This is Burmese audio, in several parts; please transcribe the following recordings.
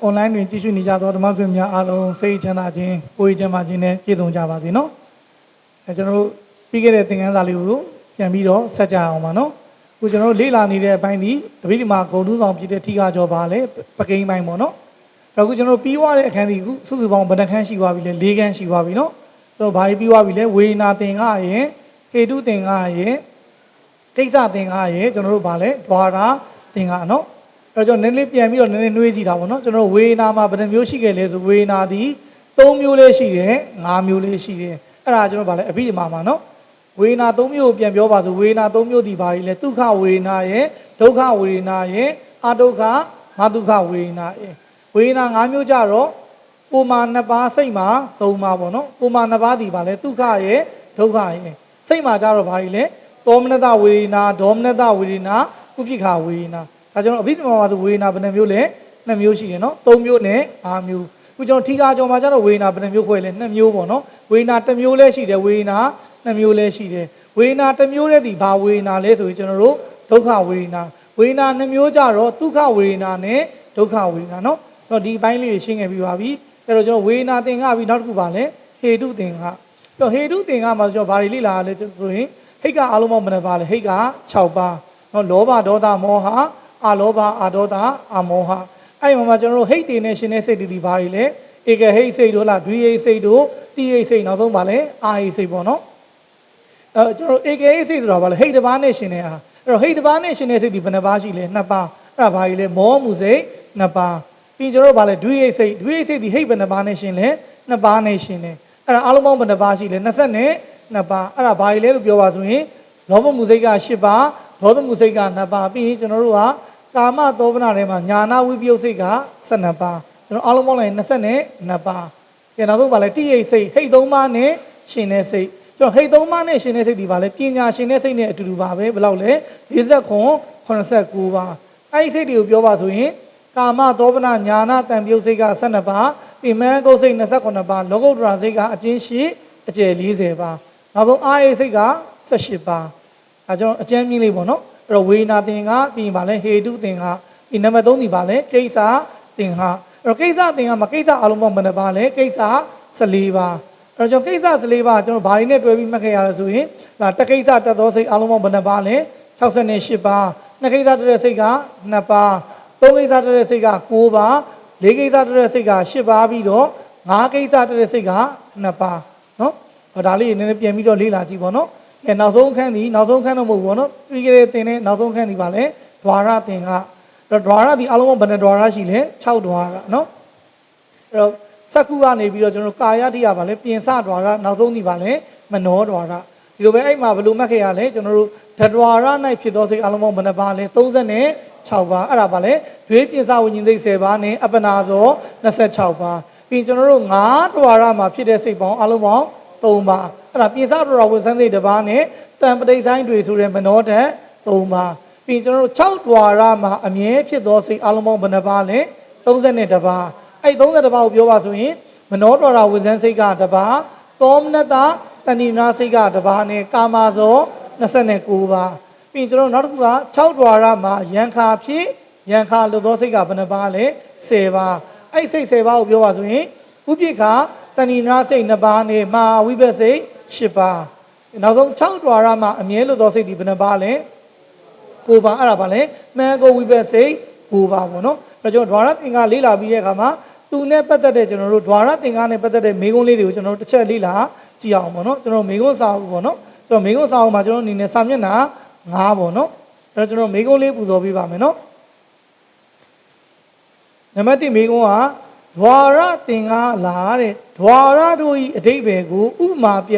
online တွင်ကြည့်ရှုနေကြသောဓမ္မဆွေများအားလုံးစိတ်ချမ်းသာခြင်းကိုယ်ချမ်းသာခြင်းနဲ့ပြည့်စုံကြပါစေနော်ကျွန်တော်တို့ပြီးခဲ့တဲ့သင်ခန်းစာလေးကိုပြန်ပြီးတော့ဆက်ကြအောင်ပါနော်အခုကျွန်တော်တို့လေ့လာနေတဲ့အပိုင်းဒီတပိဋကမာဂုဏ်ထူးဆောင်ဖြစ်တဲ့ထိခါကျော်ပါလေပကိန်းပိုင်းပေါ့နော်အခုကျွန်တော်တို့ပြီးွားတဲ့အခန်းဒီခုစုစုပေါင်းဘယ်နှခန်းရှိသွားပြီလဲ၄ခန်းရှိသွားပြီနော်ကျွန်တော်ဘာပြီးပြီးွားပြီလဲဝေဒနာသင်္ကရဲ့ဟေတုသင်္ကရဲ့ကိစ္စသင်္ကရဲ့ကျွန်တော်တို့ဘာလဲဒွါရသင်္ကနော်ကျွန်တော်နည်းနည်းပြန်ပြီးတော့နည်းနည်းနှွေးကြည့်တာပေါ့နော်ကျွန်တော်ဝေဒနာမှာဘယ်နှမျိုးရှိခဲ့လဲဆိုဝေဒနာဒီ၃မျိုးလေးရှိတယ်၅မျိုးလေးရှိတယ်အဲ့ဒါကျွန်တော်ဗာလဲအဘိဓမ္မာမှာနော်ဝေဒနာ၃မျိုးကိုပြန်ပြောပါဆိုဝေဒနာ၃မျိုးဒီဘာတွေလဲဒုက္ခဝေဒနာရဲ့ဒုက္ခဝေဒနာရဲ့အဒုက္ခမဒုက္ခဝေဒနာရဲ့ဝေဒနာ၅မျိုးကြတော့ကိုမာ၂ပါးစိတ်မှာ၃ပါးပေါ့နော်ကိုမာ၂ပါးဒီဘာလဲဒုက္ခရဲ့ဒုက္ခရဲ့စိတ်မှာကြတော့ဘာတွေလဲသောမနတဝေဒနာဒေါမနတဝေဒနာဥပိ္ပခာဝေဒနာဒါကျွန်တော်အဘိဓမ္မာမှာဆိုဝေဒနာဘယ်နှမျိုးလဲ၂မျိုးရှိတယ်နော်၃မျိုးနဲ့၅မျိုးအခုကျွန်တော်ထိခါကျော်မှာကျတော့ဝေဒနာဘယ်နှမျိုးခွဲလဲ၂မျိုးပေါ့နော်ဝေဒနာတစ်မျိုးလဲရှိတယ်ဝေဒနာ၂မျိုးလဲရှိတယ်ဝေဒနာတစ်မျိုးတည်းဒီဘာဝေဒနာလဲဆိုရင်ကျွန်တော်တို့ဒုက္ခဝေဒနာဝေဒနာ၂မျိုးကြတော့ဒုက္ခဝေဒနာနဲ့ဒုက္ခဝေဒနာနော်တော့ဒီအပိုင်းလေးရှင်းခဲ့ပြီးပါပြီအဲ့တော့ကျွန်တော်ဝေဒနာသင်္ကပြီးနောက်တစ်ခုပါလဲဟေတုသင်္ကတော့ဟေတုသင်္ကမှာကျွန်တော်ဘာတွေလေ့လာရလဲဆိုရင်ဟိတ်ကအားလုံးပေါင်းဘယ်နှပါလဲဟိတ်က6ပါး လောဘဒေါသမောဟအလောဘအဒေါသအမောဟအဲ့မှာကျွန်တော်တို့ဟိတ်တွေနဲ့ရှင်တဲ့စိတ်တွေဘာတွေလဲဧကဟိတ်စိတ်တို့လားဒွိဟိတ်စိတ်တို့တိဟိတ်စိတ်နောက်ဆုံးပါလဲအာဟိတ်စိတ်ပေါ့နော်ကျွန်တော်ဧကဟိတ်စိတ်ဆိုတာဘာလဲဟိတ်တစ်ပါးနဲ့ရှင်တဲ့အားအဲ့တော့ဟိတ်တစ်ပါးနဲ့ရှင်တဲ့စိတ်ဒီဘယ်နှပါးရှိလဲ2ပါးအဲ့ဒါဘာကြီးလဲမောမှုစိတ်2ပါးပြီးကျွန်တော်တို့ဘာလဲဒွိဟိတ်စိတ်ဒီဟိတ်ဘယ်နှပါးနဲ့ရှင်လဲ2ပါးနဲ့ရှင်တယ်အဲ့ဒါအလုံးပေါင်းဘယ်နှပါးရှိလဲ20နဲ့2ပါးအဲ့ဒါဘာကြီးလဲလို့ပြောပါဆိုရင်လောဘမှုစိတ်က10ပါးဒေါသမှုစိတ်က2ပါးပြီးရင်ကျွန်တော်တို့ကကာမသောဗနာထဲမှာညာနာဝိပယုတ်စိတ်က12ပါးကျွန်တော်အလုံးပေါင်းလိုက်22ပါးကျန်တော့ဗာလဲတိဟိတ်စိတ်ဟိတ်3ပါးနဲ့ရှင်တဲ့စိတ်ကျွန်တော်ဟိတ်3ပါးနဲ့ရှင်တဲ့စိတ်ဒီဗာလဲပညာရှင်တဲ့စိတ်နဲ့အတူတူပါပဲဘယ်လောက်လဲ49ပါးအဲ့ဒီစိတ်တွေကိုပြောပါဆိုရင်ကာမသောဗနာညာနာတံပြုတ်စိတ်က12ပါးပြမန်းကုတ်စိတ်29ပါးလောကုတ္တရာစိတ်ကအကျဉ်းရှိအကျယ်40ပါးနောက်ဆုံးအာရိစိတ်က18ပါးအဲကျွန်တော်အကျဉ်းမြင့်လေးပေါ့နော်အဲ့တော့ဝေနာသင်္ကပြီးပါလဲဟေတုသင်္ကဒီနံပါတ်3ဒီပါလဲကိစ္စသင်္ကအဲ့တော့ကိစ္စသင်္ကမှာကိစ္စအလုံးပေါင်းဘယ်နှပါလဲကိစ္စ14ပါးအဲ့တော့ကျွန်တော်ကိစ္စ14ပါးကျွန်တော်ဘာတွေနဲ့တွဲပြီးမှတ်ခဲ့ရလဲဆိုရင်ဒါတကိစ္စတတ်သောစိတ်အလုံးပေါင်းဘယ်နှပါလဲ68ပါးနှစ်ကိစ္စတတ်တဲ့စိတ်က2ပါးသုံးကိစ္စတတ်တဲ့စိတ်က9ပါးလေးကိစ္စတတ်တဲ့စိတ်က10ပါးပြီးတော့5ကိစ္စတတ်တဲ့စိတ်က2ပါးနော်ဟောဒါလေးနည်းနည်းပြန်ပြီးတော့လေ့လာကြည့်ပေါ့နော်နောက်ဆုံးခန်းတော့မဟုတ်ဘူးနော်ပြီးကြတဲ့သင်တဲ့နောက်ဆုံးခန်းဒီပါလဲဒွါရသင်္ကဒွါရဒီအလုံးဘယ်နှဒွါရရှိလဲ6ဒွါရနော်အဲ့တော့စက္ခုကနေပြီးတော့ကျွန်တော်ကာယတိယပါလဲပြင်စဒွါရနောက်ဆုံးဒီပါလဲမနောဒွါရဒီလိုပဲအဲ့မှာဘယ်လိုမှတ်ခဲ့ရလဲကျွန်တော်တို့ဒွါရ၌ဖြစ်သောစိတ်အလုံးဘယ်နှပါလဲ36ပါးအဲ့ဒါပါလဲဒွေပြင်စဝิญဉ်စိတ်10ပါးနဲ့အပနာဇော26ပါးပြီးကျွန်တော်တို့9ဒွါရမှာဖြစ်တဲ့စိတ်ပေါင်းအလုံးပေါင်း3ပါးအဲ့ဒါပြင်စဒွါရဝင်စမ်းစိတ်တစ်ပါးနဲ့တံပဋိဆိုင်တွေဆိုတဲ့မနောဓာတ်3ပါးပြီးကျွန်တော်တို့6ဒွါရမှာအမြဲဖြစ်သောစိတ်အလုံးပေါင်းဘယ်နှပါးလဲ32ပါးအဲ့32ပါးကိုပြောပါဆိုရင်မနောဒွါရဝင်စမ်းစိတ်ကတစ်ပါးသောမနတတဏိနာစိတ်ကတစ်ပါးနဲ့ကာမဇော29ပါးပြီးကျွန်တော်နောက်တစ်ခုက6ဒွါရမှာယံခါဖြစ်ယံခါလို့သောစိတ်ကဘယ်နှပါးလဲ10ပါးအဲ့စိတ်10ပါးကိုပြောပါဆိုရင်ဥပိ္ပခာတဏိနာစိတ်2ပါးနဲ့မာဝိဘတ်စိတ်10ပါးနောက်ဆုံး6ဒွါရမှာအမြဲလို့သောစိတ်ဒီဘယ်နှပါးလဲ9ပါးအဲ့ဒါပါလဲမှန်ကိုဝိဘတ်စိတ်9ပါးပေါ့နော်အဲ့တော့ကျွန်တော်ဒွါရသင်္ကလေးလာပြီးတဲ့အခါမှာသူနဲ့ပတ်သက်တဲ့ကျွန်တော်တို့ဒွါရသင်္ကနဲ့ပတ်သက်တဲ့မေးခွန်းလေးတွေကိုကျွန်တော်တို့တစ်ချက်လေးလာကြည့်အောင်ပေါ့နော်ကျွန်တော်မေးခွန်းစာအုပ်ပေါ့နော်ကျွန်တော်မေးခွန်းစာအုပ်မှာကျွန်တော်အနေနဲ့စာမျက်နှာ9ပေါ့နော်အဲ့တော့ကျွန်တော်မေးခွန်းလေးပူဇော်ပေးပါမယ်နော်နံပါတ်1မေးခွန်းကဒွါရသင်္ကလာတဲ့ဒွါရတို့ဤအဓိပ္ပာယ်ကိုဥမာပြ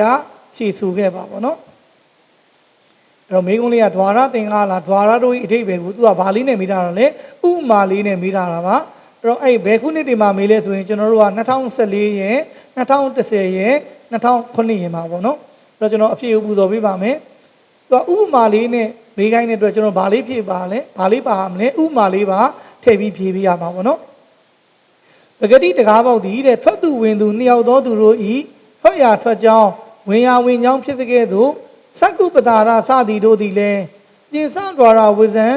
ဖြည့်ဆိုခဲ့ပါပေါ့နော်အဲ့တော့မေးခွန်းလေးကဒွါရသင်္ကလာဒွါရတို့ဤအဓိပ္ပာယ်ကိုသူကဘာလေးနဲ့မေးထားတာလဲဥမာလေးနဲ့မေးထားတာပါအဲ့တော့အဲ့ဘယ်ခုနှစ်တည်းမှာမေးလဲဆိုရင်ကျွန်တော်တို့က2014ရဲ့2010ရဲ့2009ရဲ့မှာပေါ့နော်အဲ့တော့ကျွန်တော်အဖြေပူဇော်ပေးပါမယ်သူကဥပမာလေးနဲ့မေးခိုင်းတဲ့အတွက်ကျွန်တော်ဘာလေးဖြည့်ပါလဲဘာလေးပါမလဲဥပမာလေးပါထည့်ပြီးဖြည့်ပေးရမှာပေါ့နော်ပဂတိတကားပေါက်သည်တဲ့ထွက်သူဝင်သူနှစ်ယောက်သောသူတို့ဤထွက်ရထွက်ကြောင်းဝင်ရဝင်ကြောင်းဖြစ်တဲ့ကဲ့သို့စက္ကုပတာရစသည်တို့သည်လည်းပြင်စဒွါရဝိဇံ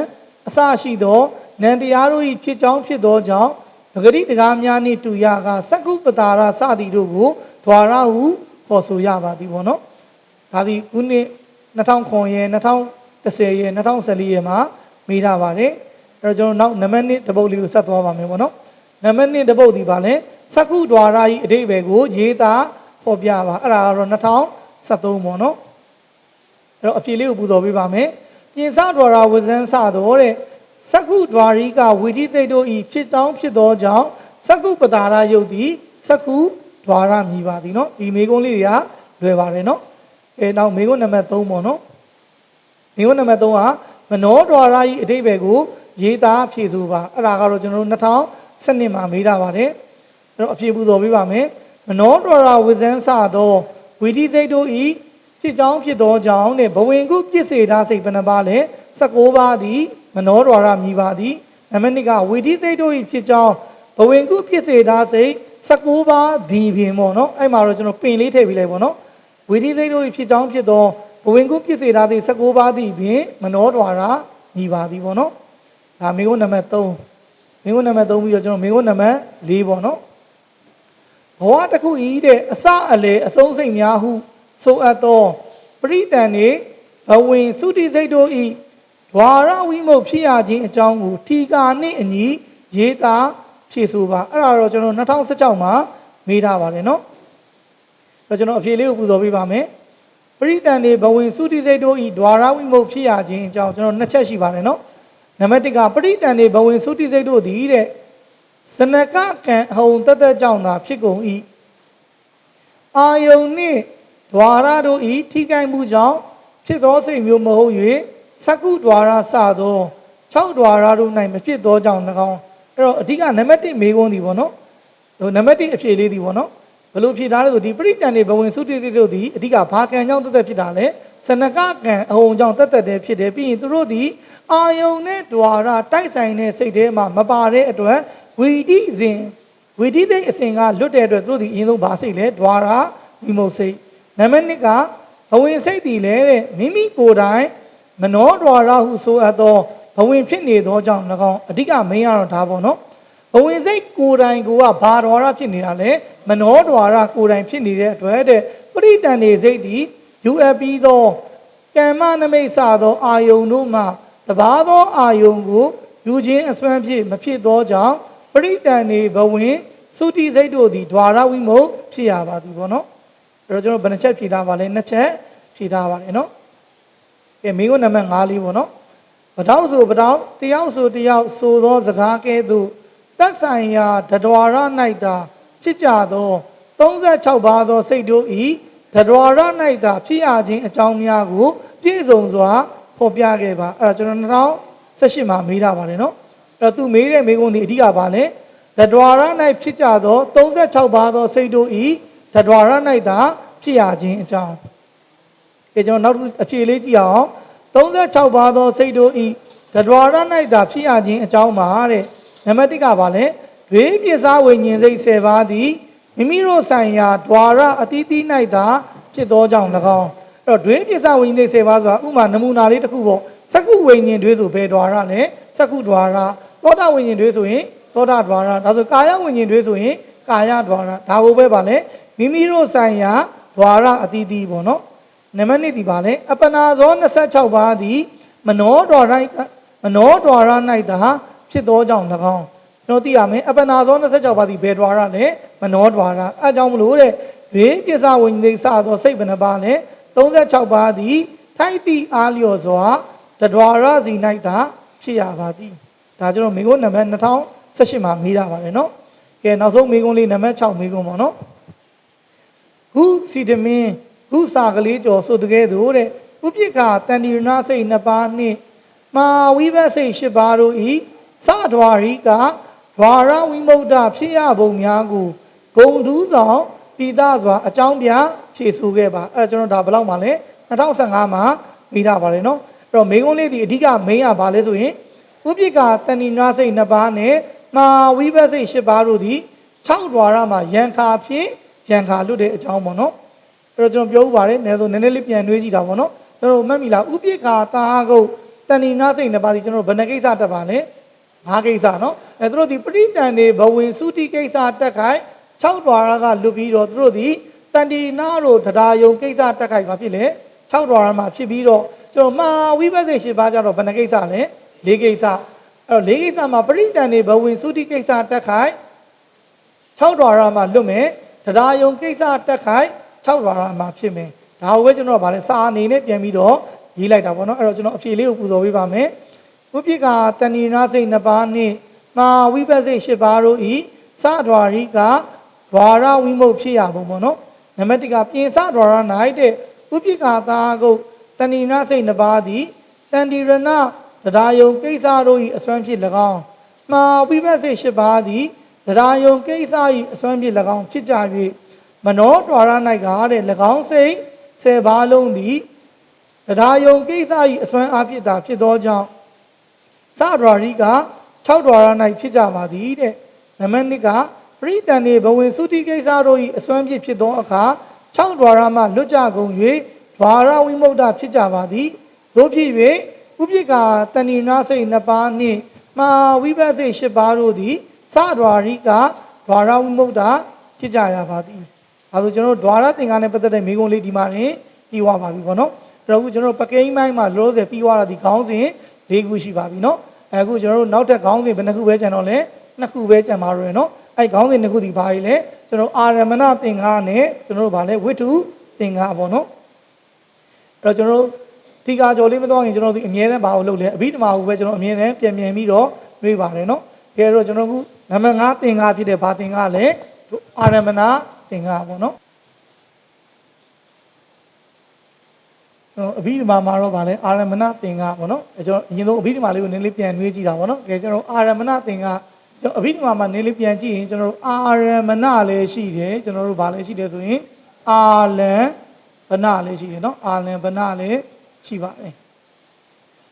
အစရှိသောနန္တရားတို့ဤဖြစ်ကြောင်းဖြစ်သောကြောင့်ပဂတိတကားများနှင့်တူရကစက္ကုပတာရစသည်တို့ကိုဒွါရဟုခေါ်ဆိုရပါသည်ပေါ့နော်ဒါသည်ခုနှစ်2009ရဲ့2010ရဲ့2014ရဲ့မှာမေးထားပါတယ်အဲ့တော့ကျွန်တော်နောက်နံပါတ်1တပုတ်လေးကိုဆက်သွားပါမယ်ပေါ့နော်နံပါတ်1တပုတ်ဒီပါလဲစက္ကုဒွါရဤအဓိပ္ပာယ်ကိုရေးသားဖော်ပြပါအဲ့ဒါကတော့2013ပေါ့နော်အဲ့တော့အဖြေလေးကိုပူဇော်ပေးပါမယ်ပြင်စဒွါရဝဇန်းစတော်တဲ့စက္ကုဒွါရိကဝိဓိစိတ်တို့ဤဖြစ်တောင်းဖြစ်သောကြောင့်စက္ကုပတာရယုတ်သည်စက္ကုဒွါရမြည်ပါသည်နော်ဒီမေကုန်းလေးတွေကလွယ်ပါတယ်နော်နောက်မေကုန်းနံပါတ်3ပေါ့နော်မေကုန်းနံပါတ်3ကမနောဒွါရဤအဓိပ္ပာယ်ကိုရေးသားဖြည့်ဆိုပါအဲ့ဒါကတော့ကျွန်တော်တို့2012မှာမေးထားပါတယ်အဲ့တော့အဖြေပူဇော်ပေးပါမယ်မနောဒွါရဝိဇန်းစသောဝိဓိစိတ်တို့ဤဖြစ်ကြောင်းဖြစ်သောကြောင့်နဲ့ဘဝင်ကုပြစ်စေတာစိတ်ဘယ်နှပါလဲ19ပါးသည်မနောဒွါရမြည်ပါသည်နံပါတ်2ကဝိဓိစိတ်တို့ဤဖြစ်ကြောင်းဘဝင်ကုပြစ်စေတာစိတ်19ပါးသည်ပင်ပေါ့နော်အဲ့မှာတော့ကျွန်တော်ပင်လေးထည့်ပေးလိုက်ပေါ့နော်ဝိဓိစိတ်တို့ဤဖြစ်ကြောင်းဖြစ်သောဘဝင်ကုပြစ်စေတာစိတ်19ပါးသည်ပင်မနောဒွါရမြည်ပါသည်ပေါ့နော်ဒါမေကုန်းနံပါတ်3မေကုန်းနံပါတ်3ပြီးတော့ကျွန်တော်မေကုန်းနံပါတ်4ပေါ့နော်ဘဝတစ်ခုဤတဲ့အစအလေအဆုံးစိတ်များဟုဆိုအပ်သောပရိသန်နေဘဝင်သုတိစိတ်တို့ဤ Dwara we mo Piaji and Jangu, Tiga ni and ye, Yeta, Chisuba, Arajono, Natal Sachama, Mida Valeno. But you know, if you live with the Vivame, Pretended, but when Sudi they do eat, Dwara we mo Piaji and Jangu, Nachashi Valeno. Namatica pretended, but when Sudi they do the eat. Senaka can hold the Jana, Pico eat. I only Dwara do eat, Tiga Mujan, Pico say you mo ye. Saku Dwara Sado, Chow Dwara do name a pit door down the ground. Diga Namati may go the one, though Namati a pay lady one. Below Pidalo, the pretended, but when Suti do the Diga Park and down to the Pidale, Senaga can hold down the Pide being to Rodi, Ione Dwara, Taisane, say de Mabare at where we did a singer, looked at the Inu Basile, Dwara, we must say. Namanica, when say the lady, Mimi Kodai. Mano Dwara who so at all, but when Pinny do John Lagon, a digger may on Tabono. But when they could and go up, Badora Pinale, Mano Dwara could and Pinny to it, but it and is 80, you have be though. Camana Mesado, Ayonuma, the Bado Ayongu, Eugene and Swampy, Mapi Doja, but it and a Bawin, Suti they do the Dwara we mo, Piava di Bono. Roger Benecha Pidava in the chair, Pidava, you know. A meal number Ali wono. But also, the also the out so those the Gake do. That's I the Dwara Naida, Chichado, Tonga Chaubado say do e, the Dwara Naida, Piaji, a Chaumiagu, Pizonzoa, Popiageva, Rajanao, Sashima, Mira Valeno. The two made a megoni Diabale, the Dwara Night Chichado, Tonga Chaubado say do e, the Dwara Naida, Piaji, and Chow. It's not a chilly out. Don't let Chaubado say do eat. The Dwara night that Piaji and Chow Mahare. Namatica Vale. Grave is our when you say Sevadi. Mimiro Sanya, Dwara, Atiti Naida, Chido Jang Lago. The grave is our when they say Vaza, Uma Namuna Little Kubo. Saku when you do to pay Dwara, Saku Dwara. Toda when you do to it, Toda Dwara. That's Kaya when you do to it, Kaya Dwara. Tao Bale. Mimiro Sanya, Dwara, Atiti Bono. Nemani di Bale, Apana zone such a body, Mano Dwara Naida, Chido Jang the Gong. No diame, Apana zone such a body, Bedwara, Mano Dwara, Ajam Lure, Big is our when they saw the Saban Bale, those that Chaubadi, Taiti Aliozoa, the Dwara Zinaita, Chiavadi. Tajro Migo Naman the town, Sashima Mira Vareno, can also make only Namacha Migomono. Who see the me? Who Sagali also together, Upika, Tanina say Napani, Ma Weaver say Shibaru E, Sadwarika, Dwara Wimoda, Pia Bomyagu, Go do thou, Pidazwa, a Chambia, Chisugeba, a General Dabla Male, a Tausangama, Vida Valeno, from Megoni the Diga Mea Balezui, Upika, Tanina say Nabane, Ma Weaver say Shibaru, Chowdwarama, Yanka Pi, Yanka Lude, Chaumono. Roger Biovare, Nedo Nenelip and Luigi Davono, the Mamila, Upika, Tago, Tanina in the body general Benegasa Tabane, Hagesano, and through the pretend, but when Suti Kesa Takai, Chowdwara, Lubido, through the Tandinaro, Tadayo, Kesa Takai, Mapile, Chowdwara, Chibiro, so Ma, we were the Shibaja of Benegasa, Legasa, Legasa, my pretend, but when Suti Kesa Takai, Chowdwara, Lume, Tadayo, Kesa Takai, Chowdwara, Mapime. How original about it, San in it, Yamido, he like that one, original Philip Uzovame, Upika, Tanina say Nabani, Ma, we were the Shibaru E, Sadwarika, Dwara, Wimo Pia Bomono, Namatica Pin Sadwara night, Upika, Tago, Tanina say Nabadi, Tandirana, the Dayo, Kesaro, a swampy lagoon. Ma, we were the Shibadi, the Dayo, Kesai, a swampy lagoon, Chijavi. Mano Dwara Naigare, Lagon say, Baloni, the Dayo Gizai, Swan Apida, Pidoja, Sadwarika, Chowdwara Night Pijamadi, Namanica, Britani, but when Suti Gizaro, Swampi Pidoka, Chowdwarama, Lujago, Dwara Wimoda Pijamadi, Dopi, Upika, Tanina say Napani, Ma, we were say Shibarudi, Sadwarika, Dwara Wimoda, Pijayavadi. As general Dwara thing on a better than Migoli Dimani, Iwama, Ragu General Pakay, my Rose, Piwara, the council, ၄ခုရှိပါပြီနော်အခုကျွန်တော်တို့နောက်ထပ်ခေါင်းစဉ်ဘယ်နှခုပဲကျန်တော့လဲ2ခုပဲကျန်ပါတော့ရနော်အဲ့ခေါင်းစဉ်2ခုဒီဘာကြီးလဲကျွန်တော်အာရမဏသင်္ဃာနဲ့ကျွန်တော်တို့ဗာလဲဝိတုသင်္ဃာပေါ့နော်အဲ့တော့ကျွန်တော်တို့ဒီကာကြော်လေးမတော့ရင်ကျွန်တော်တို့အမြဲတမ်းဘာကိုလုပ်လဲအဘိဓမ္မာကိုပဲကျွန်တော်အမြဲတမ်းပြန်ပြီးတော့တွေးပါတယ်နော်ကဲတော့ကျွန်တော်ကနံပါတ်5သင်္ဃာဖြစ်တဲ့ဘာသင်္ဃာလဲအာရမဏသင်္ဃာပေါ့နော်အဘိဓမ္မာမှာတော့ဗာလဲအာရမဏသင်္ဃာပေါ့နော်ကျွန်တော်အရင်ဆုံးအဘိဓမ္မာလေးကိုနည်းလေးပြန်နှွေးကြည့်တာပေါ့နော်ကဲကျွန်တော်အာရမဏသင်္ဃာအဘိဓမ္မာမှာနည်းလေးပြန်ကြည့်ရင်ကျွန်တော်တို့အာရမဏလည်းရှိတယ်ကျွန်တော်တို့ဗာလဲရှိတယ်ဆိုရင်အာလံဗနလည်းရှိတယ်နော်အာလံဗနလည်းရှိပါတယ်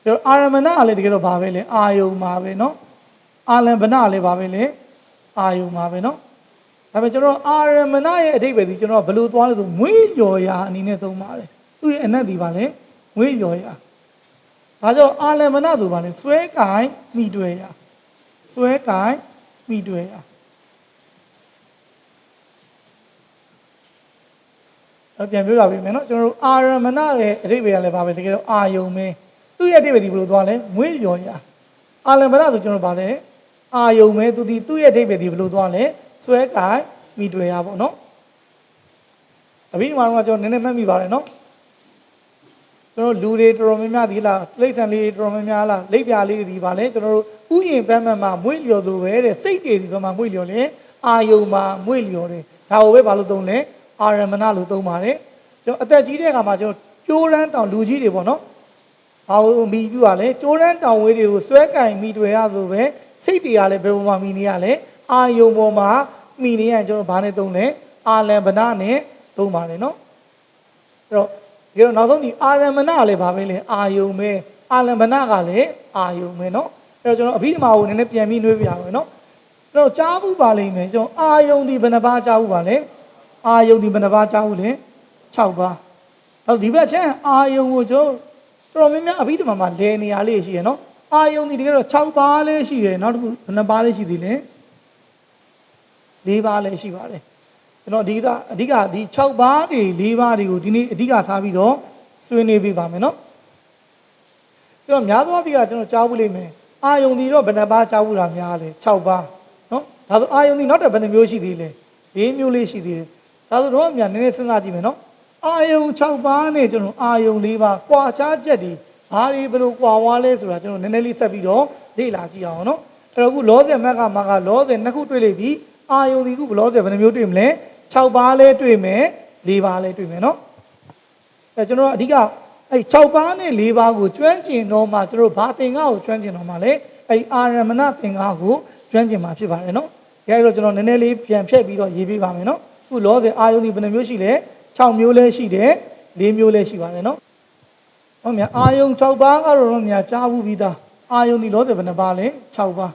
ကျွန်တော်အာရမဏလည်းတကယ်တော့ဗာပဲလဲအာယုံမှာပဲနော်အာလံဗနလည်းဗာပဲလဲအာယုံမှာပဲနော်ဒါပေမဲ့ကျွန်တော်အာရမဏရဲ့အဓိပ္ပာယ်ဒီကျွန်တော်ဘယ်လိုသွားလဲဆိုမွေးလျော်ရာအနေနဲ့သုံးပါတယ်သူ့ရဲ့အနက်ဒီပါလဲမွေးလျော်ရာဒါကြောင့်အာလံဗနဆိုပါလဲဆွဲကိုင်းမိတွေ့ရာဆွဲကိုင်းမိတွေ့ရာပြန်ပြောပြပေးမယ်နော်ကျွန်တော်တို့အာရမဏရဲ့အဓိပ္ပာယ်ကလည်းပါပဲတကယ်တော့အာယုံပဲသူ့ရဲ့အဓိပ္ပာယ်ဒီဘယ်လိုသွားလဲမွေးလျော်ရာအာလံဗနဆိုကျွန်တော်ဗာလဲအာယုံပဲသူ့ရဲ့အဓိပ္ပာယ်ဒီဘယ်လိုသွားလဲဆွဲကိုင်းမိတွေ့ရာပေါ့နော်အဘိဓမ္မာတော့ကျွန်တော်နည်းနည်းမှတ်မိပါတယ်နော်ကျွန်တော်လူတွေတော်တော်များများဒီလားလိမ့်ဆန်လေးတော်တော်များများလားလိပ်ပြာလေးဒီပါလဲကျွန်တော်တို့ဥယျာဉ်ပန်းမှာမွေ့လျော်သူပဲတဲ့စိတ်တွေဒီဘက်မှာမွေ့လျော်လေအာယုံမှာမွေ့လျော်တယ်ဒါကိုပဲဘာလို့သုံးလဲအာရမဏလို့သုံးပါတယ်ကျွန်တော်အသက်ကြီးတဲ့အခါမှာကျွန်တော်ကျိုးရမ်းတောင်လူကြီးတွေပေါ့နော်ဘာလို့မိပြပါလဲကျိုးရမ်းတောင်ဝေးတွေကိုဆွဲကင်မိတွေ့ရဆိုပဲစိတ်တွေကလည်းဘယ်ပေါ်မှာမိနေရလဲအာယုံပေါ်မှာမိနေရကျွန်တော်ဘာနဲ့သုံးလဲအာလံဗနနဲ့သုံးပါတယ်နော်အဲ့တော့ဒီတော့နောက်ဆုံးဒီအာရမဏကလည်းဘာပဲလဲအာယုံပဲအာလံဗနကလည်းအာယုံပဲเนาะအဲ့တော့ကျွန်တော်အဘိဓမ္မာကိုနည်းနည်းပြန်ပြီးနှွေးပြရမယ်เนาะအဲ့တော့ကြားဘူးပါလိမ့်မယ်ကျွန်တော်အာယုံဒီဘယ်နှပါးကြားဘူးပါလဲအာယုံဒီဘယ်နှပါးကြားဘူးလဲ6ပါးအဲ့ဒီဘက်ချင်းအာယုံကိုကျွန်တော်များများအဘိဓမ္မာမှာလဲနေရလေးရှိရယ်เนาะအာယုံဒီတကယ်တော့6ပါးလေးရှိရယ်နောက်တစ်ခုဘယ်နှပါးလေးရှိသေးလဲ4ပါးလေးရှိပါတယ်ကျွန်တော်အဓိကဒီ6ပါးတွေ4ပါးတွေကိုဒီနေ့အဓိကထားပြီးတော့ဆွေးနွေးပေးပါမယ်เนาะကျွန်တော်များသောအားဖြင့်ကျွန်တော်ကြားဘူးလိမ့်မယ်အာယုံဒီတော့ဘယ်နှပါးကြားဘူးလားများလဲ6ပါးเนาะဒါဆိုအာယုံဒီနောက်ထပ်ဘယ်နှမျိုးရှိသေးလဲ4မျိုးလေးရှိသေးတယ်ဒါဆိုတော့များနည်းနည်းစဉ်းစားကြည့်မယ်เนาะအာယုံ6ပါးနဲ့ကျွန်တော်အာယုံ4ပါးကွာခြားချက်ဒီဘာတွေဘယ်လိုကွာဝါလဲဆိုတာကျွန်တော်နည်းနည်းလေးဆက်ပြီးတော့လေ့လာကြည့်အောင်เนาะအဲ့တော့ခုလောဆယ်မက်ကလောဆယ်နှစ်ခုတွေ့လိမ့်ပြီအာယုံဒီခုဘလောဆယ်ဘယ်နှမျိုးတွေ့မလဲ6ပါးလဲတွေ့မယ်4ပါးလဲတွေ့မယ်เนาะအဲကျွန်တော်အဓိကအဲ့6ပါးနဲ့4ပါးကိုကျွမ်းကျင်တော့မှကျွန်တော်ဘာသင်္ဃာကိုကျွမ်းကျင်တော့မှလဲအဲ့အာရမဏသင်္ဃာကိုကျွမ်းကျင်မှာဖြစ်ပါတယ်เนาะဒါကြတော့ကျွန်တော်နည်းနည်းလေးပြန်ဖြည့်ပြီးတော့ရေးပေးပါမယ်เนาะခုလောဆယ်အာယုံဒီဘယ်နှမျိုးရှိလဲ6မျိုးလဲရှိတယ်4မျိုးလဲရှိပါတယ်เนาะဟုတ်မြအာယုံ6ပါးကတော့များကြားဘူးပြီးသားအာယုံဒီလောဆယ်ဘယ်နှပါးလဲ6ပါး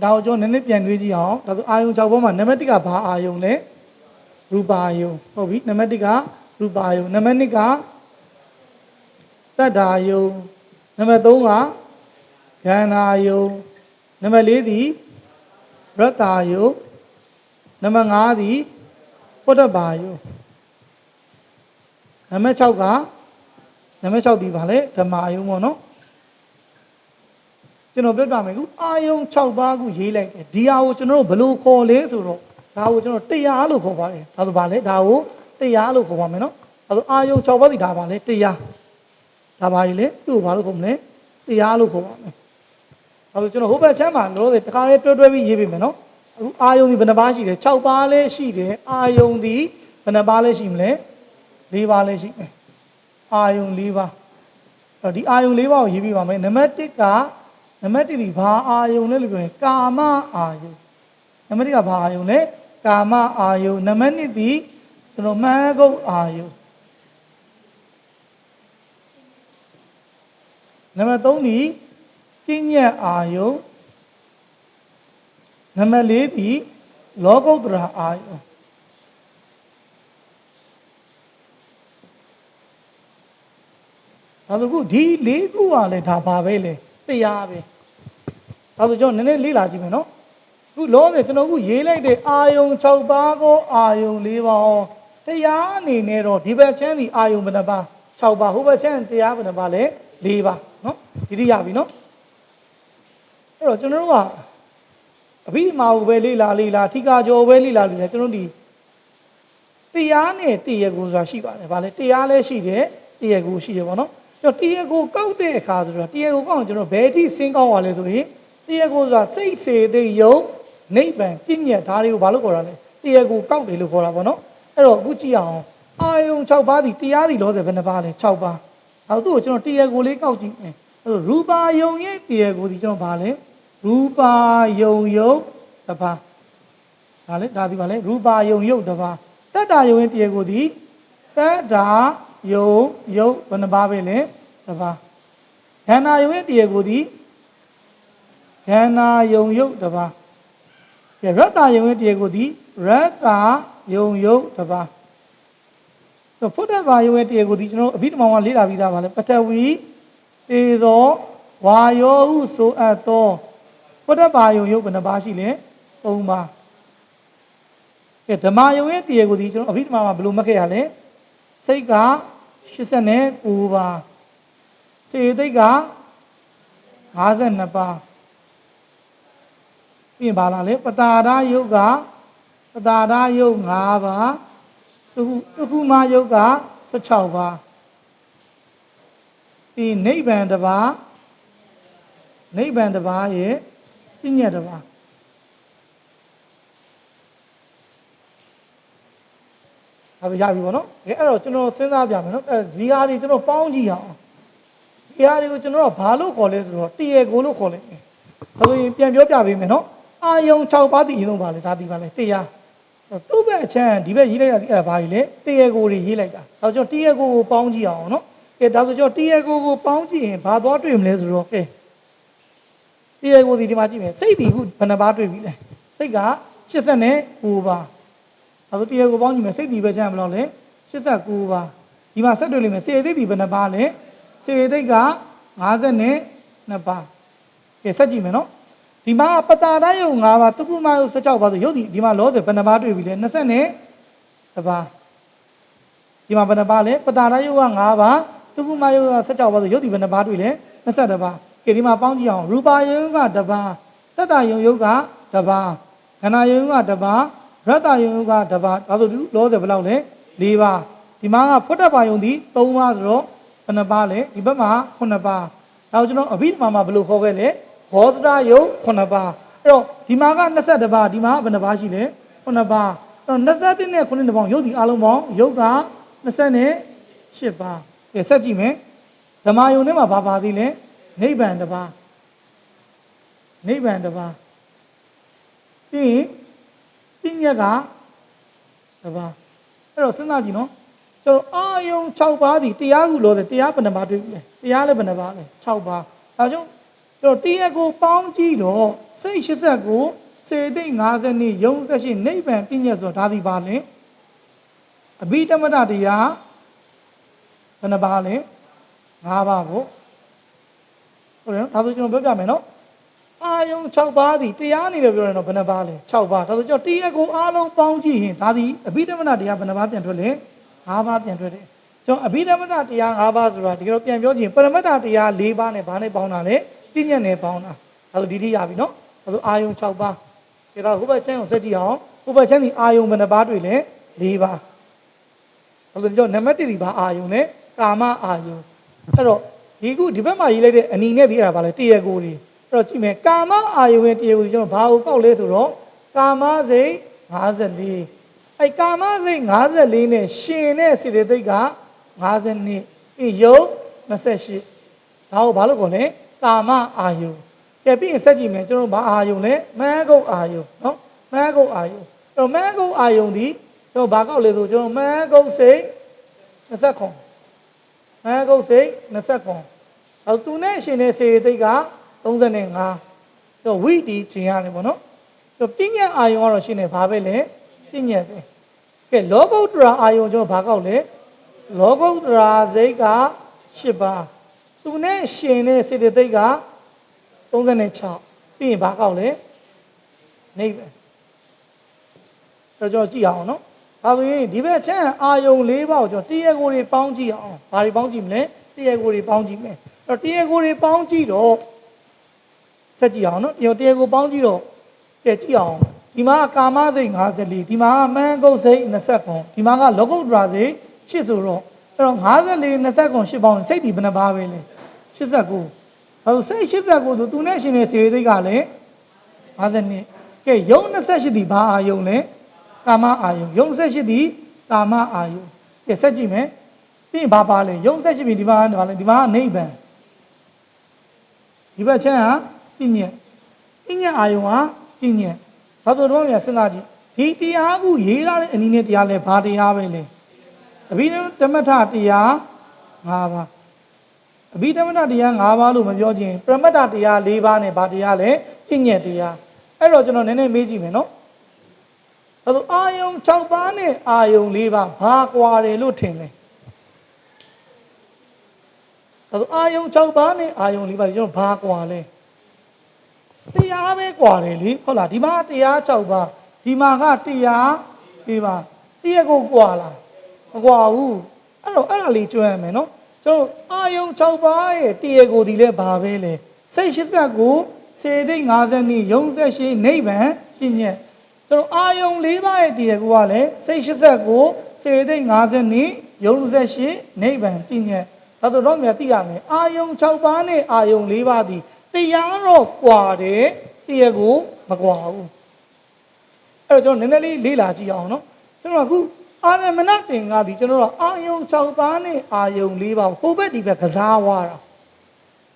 ဒါကိုကျွန်တော်နည်းနည်းပြန်တွေးကြည့်အောင်ဒါဆိုအာယုံ6ပါးမှာနံပါတ်1ကဘာအာယုံလဲရူပါယုံဟုတ်ပြီနံပါတ်1ကရူပါယုံနံပါတ်2ကတတ္ထာယုံနံပါတ်3ကဂန္ဓာယုံနံပါတ်4သည်ရတ္တာယုံနံပါတ်5သည်ပုဒ္ဓဘာယုံနံပါတ်6ဒီပါလေဓမ္မာယုံပေါ့နော်ကျွန်တော်ပြောပြမယ်ခုအာယုံ6ပါးခုရေးလိုက်တယ်ဒီဟာကိုကျွန်တော်တို့ဘယ်လိုခေါ်လဲဆိုတော့ဒါကိုကျွန်တော်တရားလို့ခေါ်ပါတယ်ဒါဆိုဗာလဲဒါကိုတရားလို့ခေါ်ပါမယ်နော်ဒါဆိုအာယုံ6ပါးဒီဒါပါလဲတရားဒါပါလေသူ့ကိုဘာလို့ခေါ်မလဲတရားလို့ခေါ်ပါမယ်ဒါဆိုကျွန်တော်ဟိုဘက်ချမ်းမှာလို့တခါလေးတွဲပြီးရေးပေးမယ်နော်အခုအာယုံဒီဘယ်နှပါးရှိလဲ6ပါးလဲရှိတယ်အာယုံဒီဘယ်နှပါးလဲရှိမလဲ4ပါးလဲရှိမယ်အာယုံ4ပါးအဲ့ဒီအာယုံ4ပါးကိုရေးပေးပါမယ်နံပါတ်1ကနံပါတ်1ဒီဘာအာယုံလဲလို့ပြောရင်ကာမအာယုံနံပါတ်2ကဘာအာယုံလဲကာမအာယုံနံပါတ်2ဒီကျွန်တော်မှန်ကုတ်အာယုံနံပါတ်3ဒီပညာအာယုံနံပါတ်4ဒီလောကုတ္တရာအာယုံဒါဆိုခုဒီ4ခုကလည်းဒါပါပဲလေတရားပဲဒါဆိုကျွန်တော်နည်းနည်းလေ့လာကြည့်မယ်နော်ခုလောဆယ်ကျွန်တော်ခုရေးလိုက်တဲ့အာယုံ6ပါးကိုအာယုံ4ပါးတရားအနေနဲ့တော့ဒီဘက်ချမ်းဒီအာယုံဘယ်နှပါ6ပါးဟိုဘက်ချမ်းတရားဘယ်နှပါလဲ4ပါး နော်ဒီတိရပြီနော်အဲ့တော့ကျွန်တော်တို့ကအဘိဓမ္မာကိုပဲလေ့လာထိကာကျော်ပဲလေ့လာကျွန်တော်ဒီတရားနဲ့တရားကိုဆိုတာရှိပါတယ်ဗာလေတရားလည်းရှိတယ်တရားကိုရှိတယ်ဗောနော်ကျွန်တော်တရားကိုကောက်တဲ့အခါဆိုတော့တရားကိုကောက်အောင်ကျွန်တော်ဘယ်ထိစင်းကောက်ရလဲဆိုရင်တရားကိုဆိုတာစိတ်စေသိယုံနိဗ္ဗာန်ပြည့်ညက်ဓာတ်တွေကိုဘာလို့ခေါ်တာလဲတရားကိုကောက်တယ်လို့ခေါ်တာဗောနော်အဲ့တော့အခုကြည့်အောင်အာယုံ6ပါးဒီတရားဒီလို့ဆိုဘယ်နှပါလဲ6ပါးအဲ့တော့သူ့ကိုကျွန်တော်တရားကိုလေးကောက်ကြည့်မယ်အဲ့တော့ရူပါယုံရဲ့တရားကိုဒီကျွန်တော်ဘာလဲရူပါယုံတစ်ပါးဒါလေဒါဒီပါလေရူပါယုံတစ်ပါးတတ္တယုံရဲ့တရားကိုဒီတတ္တယုံဘယ်နှပါးပဲလဲတစ်ပါးခန္ဓာယုံရဲ့တရားကိုဒီခန္ဓာယုံတစ်ပါးရတ္တယုံရဲ့တရားကိုဒီရတ္တယုံတစ်ပါးဆိုဖုဒ္ဓဘာယုံရဲ့တရားကိုဒီကျွန်တော်အဘိဓမ္မာမှာလေ့လာပြီးသားပါလေပထဝီတေဇောဝါယောဟုဆိုအပ်သောဖုဒ္ဓဘာယုံဘယ်နှပါးရှိလဲ3ပါးကဲဓမ္မယုံရဲ့တရားကိုဒီကျွန်တော်အဘိဓမ္မာမှာဘယ်လိုမှတ်ခဲ့ရလဲစိတ်က89ပါးစေတိတ်က52ပါးပြင်ပါလားလေပတာရယုတ်ကပတာရယုတ်5ပါးတခုမယုတ်က16ပါးဒီနိဗ္ဗာန်တစ်ပါးရဲ့ပြည့်ညက်တစ်ပါးအဲ့ဒါရပြီပေါ့နော်အဲ့တော့ကျွန်တော်စဉ်းစားပြမယ်နော်ဇီဟာတွေကျွန်တော်ပေါင်းကြည့်အောင်ဇီဟာတွေကိုကျွန်တော်ကဘာလို့ခေါ်လဲဆိုတော့တရားကိုလို့ခေါ်လိုက်တယ်ဒါဆိုရင်ပြန်ပြောပြပေးမယ်နော်အာယုံ6ပါးတည်ရင်တော့ပါလေဒါတည်ပါလေတရားသူ့ဘက်အချမ်းဒီဘက်ရေးလိုက်တာဒီအဲ့ဒါဘာကြီးလဲတရားကိုတွေရေးလိုက်တာဒါကျွန်တော်တရားကိုပေါင်းကြည့်အောင်နော်ကဲဒါဆိုကျွန်တော်တရားကိုပေါင်းကြည့်ရင်ဘာသွားတွေ့မလဲဆိုတော့ကဲတရားကိုဒီမှာကြည့်မယ်စိတ်ဒီခုဘယ်နှပါးတွေ့ပြီလဲစိတ်က89ပါးဒါဆိုတရားကိုပေါင်းကြည့်မယ်စိတ်ဒီပဲချမ်းဘယ်လောက်လဲ89ပါးဒီမှာဆက်တွေ့လိမ့်မယ်စေသိတ်ဒီဘယ်နှပါးလဲစေသိတ်က52ပါးကဲဆက်ကြည့်မယ်နော်ဒီမှာပတာရယုံ5ပါးတခုမယုံ16ပါးဆိုရုပ်ဒီမှာလောဆယ်ဘယ်နှပါးတွေ့ပြီလဲ20နဲ့တပါးဒီမှာဘယ်နှပါးလဲပတာရယုံက5ပါးတခုမယုံက16ပါးဆိုရုပ်ဒီဘယ်နှပါးတွေ့လဲ20ပါးကဲဒီမှာပေါင်းကြည့်အောင်ရူပါယုံကတပါးတတ္တယုံကတပါးခန္ဓာယုံကတပါးရတ္တယုံကတပါးဒါဆိုလောဆယ်ဘယ်လောက်လဲ4ပါးဒီမှာကဖုဒ္ဓဘာယုံဒီ3ပါးဆိုတော့ဘယ်နှပါးလဲဒီဘက်မှာ9ပါးနောက်ကျွန်တော်အဘိဓမ္မာမှာဘယ်လိုခေါ်ခဲ့လဲဘောဇရယုတ်9ပါးအဲ့တော့ဒီမှာက22ပါးဒီမှာဘယ်နှပါးရှိလဲ9ပါးအဲ့တော့21နဲ့9ပေါင်းယုတ်ဒီအလုံးပေါင်းယုတ်က28ပါးကဲဆက်ကြည့်မယ်ဓမ္မယုံထဲမှာဘာပါသေးလဲနိဗ္ဗာန်တစ်ပါးပြီးရင်ပြည့်ညက်ကတစ်ပါးအဲ့တော့စဉ်းစားကြည့်နော်ကျွန်တော်အာယုံ6ပါးဒီတရားခုလို့တရားဘယ်နှပါးတွေ့ပြီလဲတရားလည်းဘယ်နှပါးလဲ6ပါးဒါကြောင့်တော့တရားကိုပေါင်းကြည့်တော့စိတ်89စေတိတ်50နဲ့ယုံ78နိဗ္ဗာန်ပြည့်ညက်ဆိုတော့ဒါဒီပါလဲအဘိဓမ္မတတရားဘယ်နှပါလဲ5ပါးကိုဟုတ်တယ်နော်ဒါဆိုကျွန်တော်ပြောပြမယ်နော်အာယုံ6ပါးဒီတရားအနေနဲ့ပြောရင်တော့ဘယ်နှပါလဲ6ပါးဒါဆိုကျွန်တော်တရားကိုအားလုံးပေါင်းကြည့်ရင်ဒါဒီအဘိဓမ္မတတရားဘယ်နှပါပြန်ထွက်လဲ5ပါးပြန်ထွက်တယ်ကျွန်တော်အဘိဓမ္မတတရား5ပါးဆိုတာဒီကတော့ပြန်ပြောကြည့်ရင်ပရမတ္တတရား4ပါးနဲ့ဘာနဲ့ပေါင်းတာလဲပြည့်ညက်နဲ့ပေါင်းတာဒါဆိုဒီတိရပြီနော်ဒါဆိုအာယုံ6ပါးဒါတော့ဟိုဘက်ချမ်းကိုဆက်ကြည့်အောင်ဟိုဘက်ချမ်းဒီအာယုံဘယ်နှပါးတွေ့လဲ4ပါးဒါဆိုကျွန်တော်နံပါတ်1ဒီပါအာယုံနဲ့ကာမအာယုံအဲ့တော့ဒီဘက်မှာရေးလိုက်တဲ့အနီနဲ့ဒီအဲ့ဒါပါလဲတရားကိုတွေအဲ့တော့ကြည့်မယ်ကာမအာယုံရဲ့တရားကိုကျွန်တော်ဘာကိုကောက်လဲဆိုတော့ကာမစိတ်54အဲ့ကာမစိတ်54နဲ့ရှင်တဲ့စေတသိက်က52ယုံ28ဒါကိုဘာလို့ခေါ်လဲကာမအာယုကဲပြီးရင်ဆက်ကြည့်မယ်ကျွန်တော်ဘာအာယုလဲမန်းကုတ်အာယုနော်မန်းကုတ်အာယုအဲ့တော့မန်းကုတ်အာယုဒီကျွန်တော်ဘာကောက်လဲဆိုကျွန်တော်မန်းကုတ်စိတ်29မန်းကုတ်စိတ်29အဲ့သူနဲ့ရှင်တဲ့စေတိတ်က35တော့ဝိတီခြင်းရတယ်ပေါ့နော်တော့ပြည့်ညက်အာယုကတော့ရှင်နေဘာပဲလဲပြည့်ညက်ပဲကဲလောကုတ္တရာအာယုကျွန်တော်ဘာကောက်လဲလောကုတ္တရာစိတ်က8ပါးသူနဲ့ရှင်တဲ့စေတသိက်က36ပြီးရင်ဘာကောက်လဲနိဗ္ဗာန်တော့ကျွန်တော်ကြည့်အောင်နော်ဒါဆိုရင်ဒီဘက်ချမ်းအာယုံ၄ပါးကိုကျွန်တော်တရားကိုတွေပေါင်းကြည့်အောင်ဘာတွေပေါင်းကြည့်မလဲတရားကိုတွေပေါင်းကြည့်မယ် တော့တရားကိုယ်တွေပေါင်းကြည့်တော့ဆက်ကြည့်အောင်နော်တရားကိုပေါင်းကြည့်တော့ကြည့်အောင်ဒီမှာကာမစိတ်54ဒီမှာမန်းကုတ်စိတ်29ဒီမှာကလောကုတ္တရာစိတ်8ဆိုတော့အဲ့တော့54 29 8ပေါင်းစိတ်ဒီဘယ်နှပါပဲလဲ89အဲ့စိတ်89ဆိုသူနဲ့ရှင်တဲ့စေစိတ်ကလည်း52ကဲယုံ28ဒီဘာအာယုံလဲကာမအာယုံယုံ28ဒီကာမအာယုံကဲဆက်ကြည့်မယ်ပြီးရင်ဘာပါလဲယုံ28ပြီဒီမှာဘာလဲဒီမှာနိဗ္ဗာန်ဒီဘက်ချမ်းဟာပြည့်ညက်အာယုံဟာပြည့်ညက်ဘာလို့တော့မြတ်စဉ်းစားကြည့်ဒီတရားခုရေးရတဲ့အနည်းနဲ့တရားလဲဘာတရားပဲလဲအဘိဓမ္မထတရား5ပါးအဘိဓမ္မထတရား5ပါးလို့မပြောချင်းပရမတ္ထတရား4ပါးနဲ့ဘာတရားလဲပြည့်ညက်တရားအဲ့တော့ကျွန်တော်နည်းနည်းမေးကြည့်မယ်နော်အဲ့တော့အာယုံ6ပါးနဲ့အာယုံ4ပါးဘာကွာတယ်လို့ထင်လဲအဲ့တော့အာယုံ6ပါးနဲ့အာယုံ4ပါးကျွန်တော်ဘာကွာလဲတရားပဲကွာတယ်လေဟုတ်လားဒီမှာတရား6ပါးဒီမှာကတရား4ပါးတရားကိုကွာလားမကွာဘူးအဲ့တော့အဲ့ဒါလေးကျွမ်းရမယ်နော်ကျွန်တော်အာယုံ6ပါးရဲ့တရားကိုဒီလဲဘာပဲလဲစိတ်89စေတိတ်52ယုံ78နိဗ္ဗာန်ပြည့်ညက်ကျွန်တော်အာယုံ4ပါးရဲ့တရားကိုကလည်းစိတ်89စေတိတ်52ယုံ78နိဗ္ဗာန်ပြည့်ညက်ဒါတော့မြတ်သိရမယ်အာယုံ6ပါးနဲ့အာယုံ4ပါးဒီတရားတော့ကွာတယ်တရားကိုမကွာဘူးအဲ့တော့ကျွန်တော်နည်းနည်းလေးလေ့လာကြည့်အောင်နော်ကျွန်တော်အခုအာရမဏသင်္ကဒီကျွန်တော်တို့အာယုံ6ပါးနဲ့အာယုံ4ပါးဟိုဘက်ဒီဘက်ကစားဝါတာ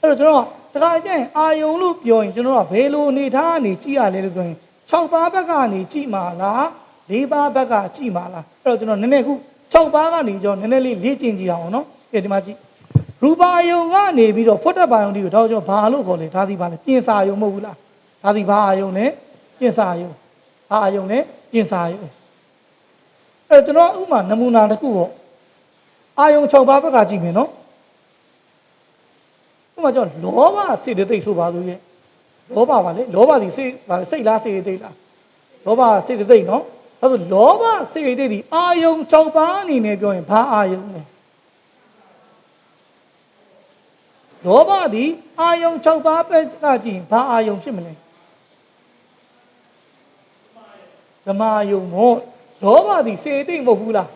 အဲ့တော့ကျွန်တော်တခါကျရင်အာယုံလို့ပြောရင်ကျွန်တော်ကဘယ်လိုအနေထားကနေကြည့်ရလဲလို့ဆိုရင်6ပါးဘက်ကနေကြည့်မှာလား4ပါးဘက်ကကြည့်မှာလားအဲ့တော့ကျွန်တော်နည်းနည်းခု6ပါးကနေကျွန်တော်နည်းနည်းလေးလေ့ကျင့်ကြည့်အောင်နော်ဒီမှာကြည့်ရူပါယုံကနေပြီးတော့ဖွတ်တက်ပါယုံဒီကိုတော့ကျွန်တော်ဘာလို့ခေါ်လဲဒါဒီပါလဲပြင်စာယုံမဟုတ်ဘူးလားဒါဒီဘာအာယုံလဲပြင်စာယုံဘာအာယုံလဲပြင်စာယုံအဲ့ကျွန်တော်ဥမာနမူနာတစ်ခုပေါ့အာယုံ6ပါးဘက်ကကြည့်မယ်နော်ဥမာကျွန်တော်လောဘစေတသိက်ဆိုပါလို့ရဲ့လောဘပါလေလောဘဒီစိတ်ပါစိတ်လားစေတသိက်လားလောဘစေတသိက်နော်ဒါဆိုလောဘစေတသိက်ဒီအာယုံ6ပါးအနေနဲ့ပြောရင်ဘာအာယုံလဲလောဘသည်အာယုံ6ပါးပဲကကြည့်ဘာအာယုံဖြစ်မလဲဓမ္မအာယုံမို့လောဘသည်စေတိတ်မဟုတ်ဘူးလား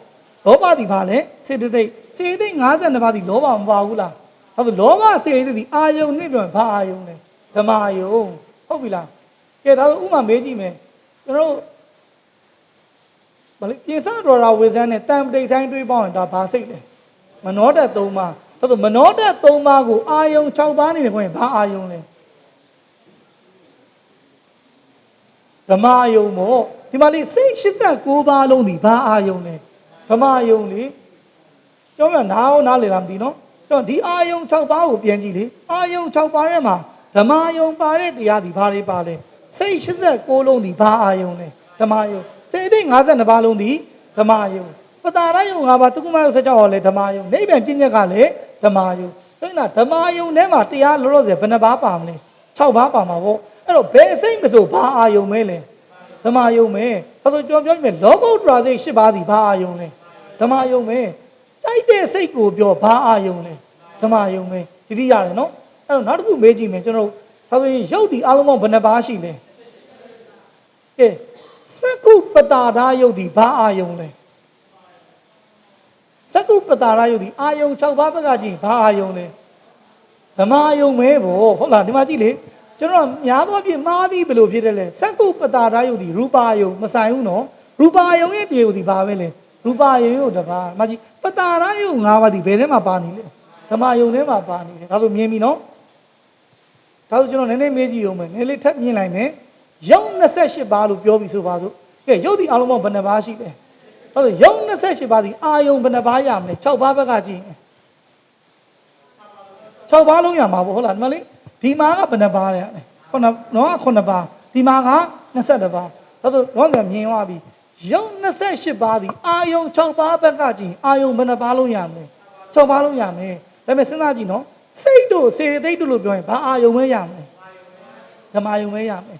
လောဘသည်ဘာလဲစေတသိက်စေတိတ်52ပါးသည်လောဘမပါဘူးလားဟုတ်ပြီလောဘစေတိတ်သည်အာယုံနဲ့ပြောဘာအာယုံလဲဓမ္မအာယုံဟုတ်ပြီလားကဲဒါဆိုဥမာမေးကြည့်မယ်ကျွန်တော်ဘာလဲပြင်စတော်ရာဝေဇန်းနဲ့တန်ပတိတ်ဆိုင်တွေးပေါင်းရင်ဒါဘာစိတ်လဲမနောတတ်3ပါးဒါဆိုမနောတတ်3ပါးကိုအာယုံ6ပါးနေတယ်ခေါ်ရင်ဘာအာယုံလဲဓမ္မအာယုံမို့ဒီမှာလေးစိတ်89ပါးလုံးဒီဘာအာယုံလဲဓမ္မအာယုံလေကျောင်းကနားလေလားမသိနော်ကျောင်းဒီအာယုံ6ပါးကိုပြန်ကြည့်လေအာယုံ6ပါးထဲမှာဓမ္မအာယုံပါတဲ့တရားဒီဘာတွေပါလဲစိတ်89လုံးဒီဘာအာယုံလဲဓမ္မအာယုံစိတ်52ပါးလုံးဒီဓမ္မအာယုံပတာရယုံ5ပါးတုကုမယုံ16ဟောလဲဓမ္မယုံနိဗ္ဗာန်ပြည့်ညက်ကလည်းဓမ္မယုံဆိုရင်ဓမ္မယုံထဲမှာတရားလောလောဆယ်ဘယ်နှပါးပါမလဲ6ပါးပါမှာပေါ့အဲ့တော့ဘယ်စိတ်မဆိုဘာအာယုံမဲလဲဓမ္မယုံမဲဘာလို့ပြောမယ်လောကုတ္တရာစိတ်8ပါးဒီဘာအာယုံလဲဓမ္မယုံမဲတိုက်တဲ့စိတ်ကိုပြောဘာအာယုံလဲဓမ္မယုံမဲဒီတိရတယ်နော်အဲ့တော့နောက်တစ်ခုမေးကြည့်မယ်ကျွန်တော်ဆိုရင်ရုပ်ဒီအလုံးပေါင်းဘယ်နှပါးရှိလဲကဲသက္ကုပတာဒယုတ်ဒီဘာအာယုံလဲသက္ကုပတာရယုတ်ဒီအာယုံ6ပါးဘက်ကကြည့်ဘာအာယုံလဲဓမ္မအာယုံမဲပေါ့ဟုတ်လားဒီမှာကြည့်လေကျွန်တော်များသောဖြင့်မှားပြီးဘယ်လိုဖြစ်တယ်လဲသက္ကုပတာရယုတ်ဒီရူပါယုံမဆိုင်ဘူးနော်ရူပါယုံရဲ့တရားဒီဘာပဲလဲရူပါယုံယုတ်တပါးမှာကြည့်ပတာရယုံ5ပါးဒီဘယ်ထဲမှာပါနေလဲဓမ္မယုံထဲမှာပါနေတယ်ဒါဆိုမြင်ပြီနော်ဒါဆိုကျွန်တော်နည်းနည်းမေးကြည့်အောင်မယ်နည်းလေးထပ်မြင်လိုက်မယ်ယုံ28ပါးလို့ပြောပြီးဆိုပါစို့ကဲယုတ်ဒီအလုံးပေါင်းဘယ်နှပါးရှိလဲဟုတ်တယ်ယုံ28ပါးဒီအာယုံဘယ်နှပါးရမလဲ6ပါးဘက်ကကြည့်6ပါးလုံးရမှာပေါ့ဟုတ်လားဒီမှာလေဒီမှာကဘယ်နှပါးလဲခုနတော့9ပါးဒီမှာက22ပါးဒါဆိုတော့ကမြင်သွားပြီယုံ28ပါးဒီအာယုံ6ပါးဘက်ကကြည့်အာယုံဘယ်နှပါးလုံးရမလဲ6ပါးလုံးရမယ်ဒါပေမဲ့စဉ်းစားကြည့်နော်စိတ်တို့စေတိတ်တို့လို့ပြောရင်ဘာအာယုံပဲရမလဲဓမ္မယုံပဲရမယ်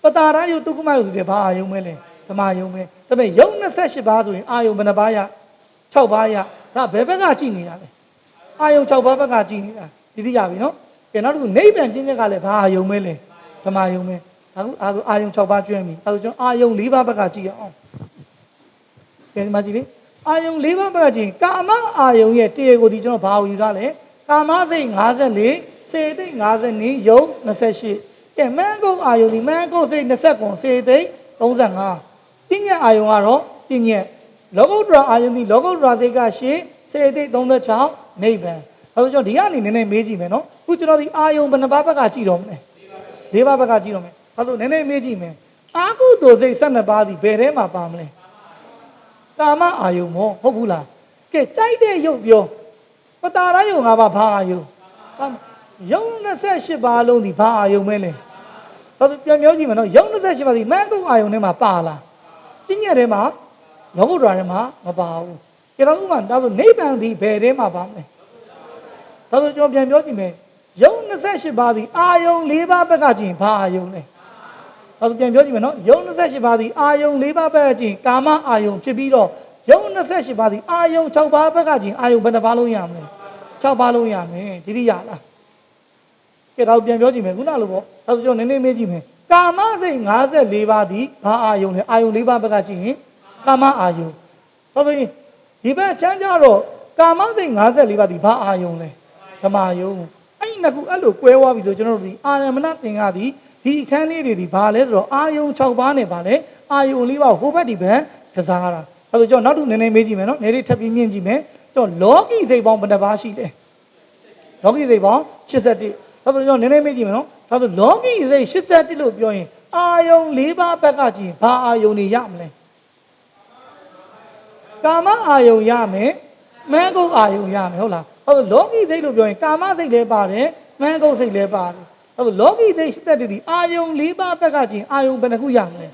ပတာရယုတုကုမယုဆိုတဲ့ဘာအာယုံပဲလဲဓမ္မယုံပဲဒါပေမဲ့ယုံ28ပါးဆိုရင်အာယုံဘယ်နှပါးရ6ပါးရဒါဘယ်ဘက်ကကြည့်နေတာလဲအာယုံ6ပါးဘက်ကကြည့်နေတာ ဒီတိရပြီနော်ကဲနောက်တစ်ခုနိဗ္ဗာန်ပြည့်ညက်ကလည်းဘာအာယုံမဲလဲဓမ္မယုံမဲအခုအာယုံ6ပါးကျွမ်းပြီအဲဆိုကျွန်တော်အာယုံ4ပါးဘက်ကကြည့်အောင်ကဲဒီမှာကြည့်လေအာယုံ4ပါးဘက်ကကြည့်ကာမအာယုံရဲ့တရားကိုဒီကျွန်တော်ဘာကိုယူထားလဲကာမစိတ်54စေတိတ်52ယုံ28ကဲမန်းကုတ်အာယုံဒီမန်းကုတ်စိတ်29စေတိတ်35ပြည့်ညက်အာယုံကတော့ပြည့်ညက်လောကုတ္တရာအာယုန်ဒီလောကုတ္တရာစိတ်က8စေတိတ်36နိဗ္ဗာန်အဲဆိုကျွန်တော်ဒီကနေနည်းနည်းမေးကြည့်မယ်နော်ခုကျွန်တော်ဒီအာယုန်ဘယ်နှပါးဘက်ကကြည့်တော့မလဲ၄ပါးဘက်ကကြည့်တော့မယ်အဲဆိုနည်းနည်းမေးကြည့်မယ်အာဟုသိုလ်စိတ်12ပါးဒီဘယ်ထဲမှာပါမလဲကာမအာယုန်မောဟုတ်ဘူးလားကဲကြိုက်တဲ့ရုပ်ပြောပတာရယုံ၅ပါးဘာအာယုန်ယုံ28ပါးလုံးဒီဘာအာယုန်မဲလဲအဲဆိုပြန်ပြောကြည့်မယ်နော်ယုံ28ပါးဒီမန်းကုတ်အာယုန်ထဲမှာပါလားပြည့်ညက်ထဲမှာလောကုတ္တရာထဲမှာမပါဘူး။ဒါတော့ဥမာဒါဆိုနိဗ္ဗာန်ဒီဘယ်ထဲမှာပါမလဲ။ဒါဆိုကျွန်တော်ပြန်ပြောကြည့်မယ်။ယုံ28ပါးဒီအာယုံ၄ပါးဘက်ကကြည့်ဘာအာယုံလဲ။ဒါဆိုပြန်ပြောကြည့်မယ်နော်။ယုံ28ပါးဒီအာယုံ၄ပါးဘက်ကကြည့်ကာမအာယုံဖြစ်ပြီးတော့ယုံ28ပါးဒီအာယုံ6ပါးဘက်ကကြည့်အာယုံဘယ်နှပါးလုံးရမလဲ။6ပါးလုံးရမယ်။ဒီတိရလား။ကဲဒါပြန်ပြောကြည့်မယ်ခုနလိုပေါ့။ဒါဆိုကျွန်တော်နည်းနည်းမေးကြည့်မယ်။ကာမစိတ်54ပါးဒီဘာအာယုံလဲ။အာယုံ၄ပါးဘက်ကကြည့်ရင်ကာမအာယုံဟုတ်ပြီဒီဘက်ချမ်းကြတော့ကာမစိတ်54ပါးဒီဘာအာယုံလဲဓမ္မယုံအဲ့ဒီနှစ်ခုအဲ့လိုကွဲသွားပြီဆိုကျွန်တော်တို့ဒီအာရမဏသင်္ကဒီဒီအခန်းလေးတွေဒီဘာလဲဆိုတော့အာယုံ6ပါးနဲ့ဘာလဲအာယုံ၄ပါးဟိုဘက်ဒီဘက်ကစားတာအဲ့ဆိုကျွန်တော်နောက်တစ်နည်းနည်းမေးကြည့်မယ်နော်နည်းလေးထပ်ပြီးမြင်ကြည့်မယ်ကျွန်တော်လောကီစိတ်ပေါင်းဘယ်နှပါးရှိလဲလောကီစိတ်ပေါင်း81အဲ့ဆိုကျွန်တော်နည်းနည်းမေးကြည့်မယ်နော်ဒါဆိုလောကီစိတ်81လို့ပြောရင်အာယုံ၄ပါးဘက်ကကြည့်ဘာအာယုံတွေရမလဲကာမအာယုံရမယ်မန်းကုတ်အာယုံရမယ်ဟုတ်လားဟုတ်လောကီစိတ်လို့ပြောရင်ကာမစိတ်လည်းပါတယ်မန်းကုတ်စိတ်လည်းပါတယ်ဟုတ်လောကီစိတ်ရှိတဲ့ဒီအာယုံ၄ပါးဘက်ကကြည့်အာယုံဘယ်နှခုရမလဲ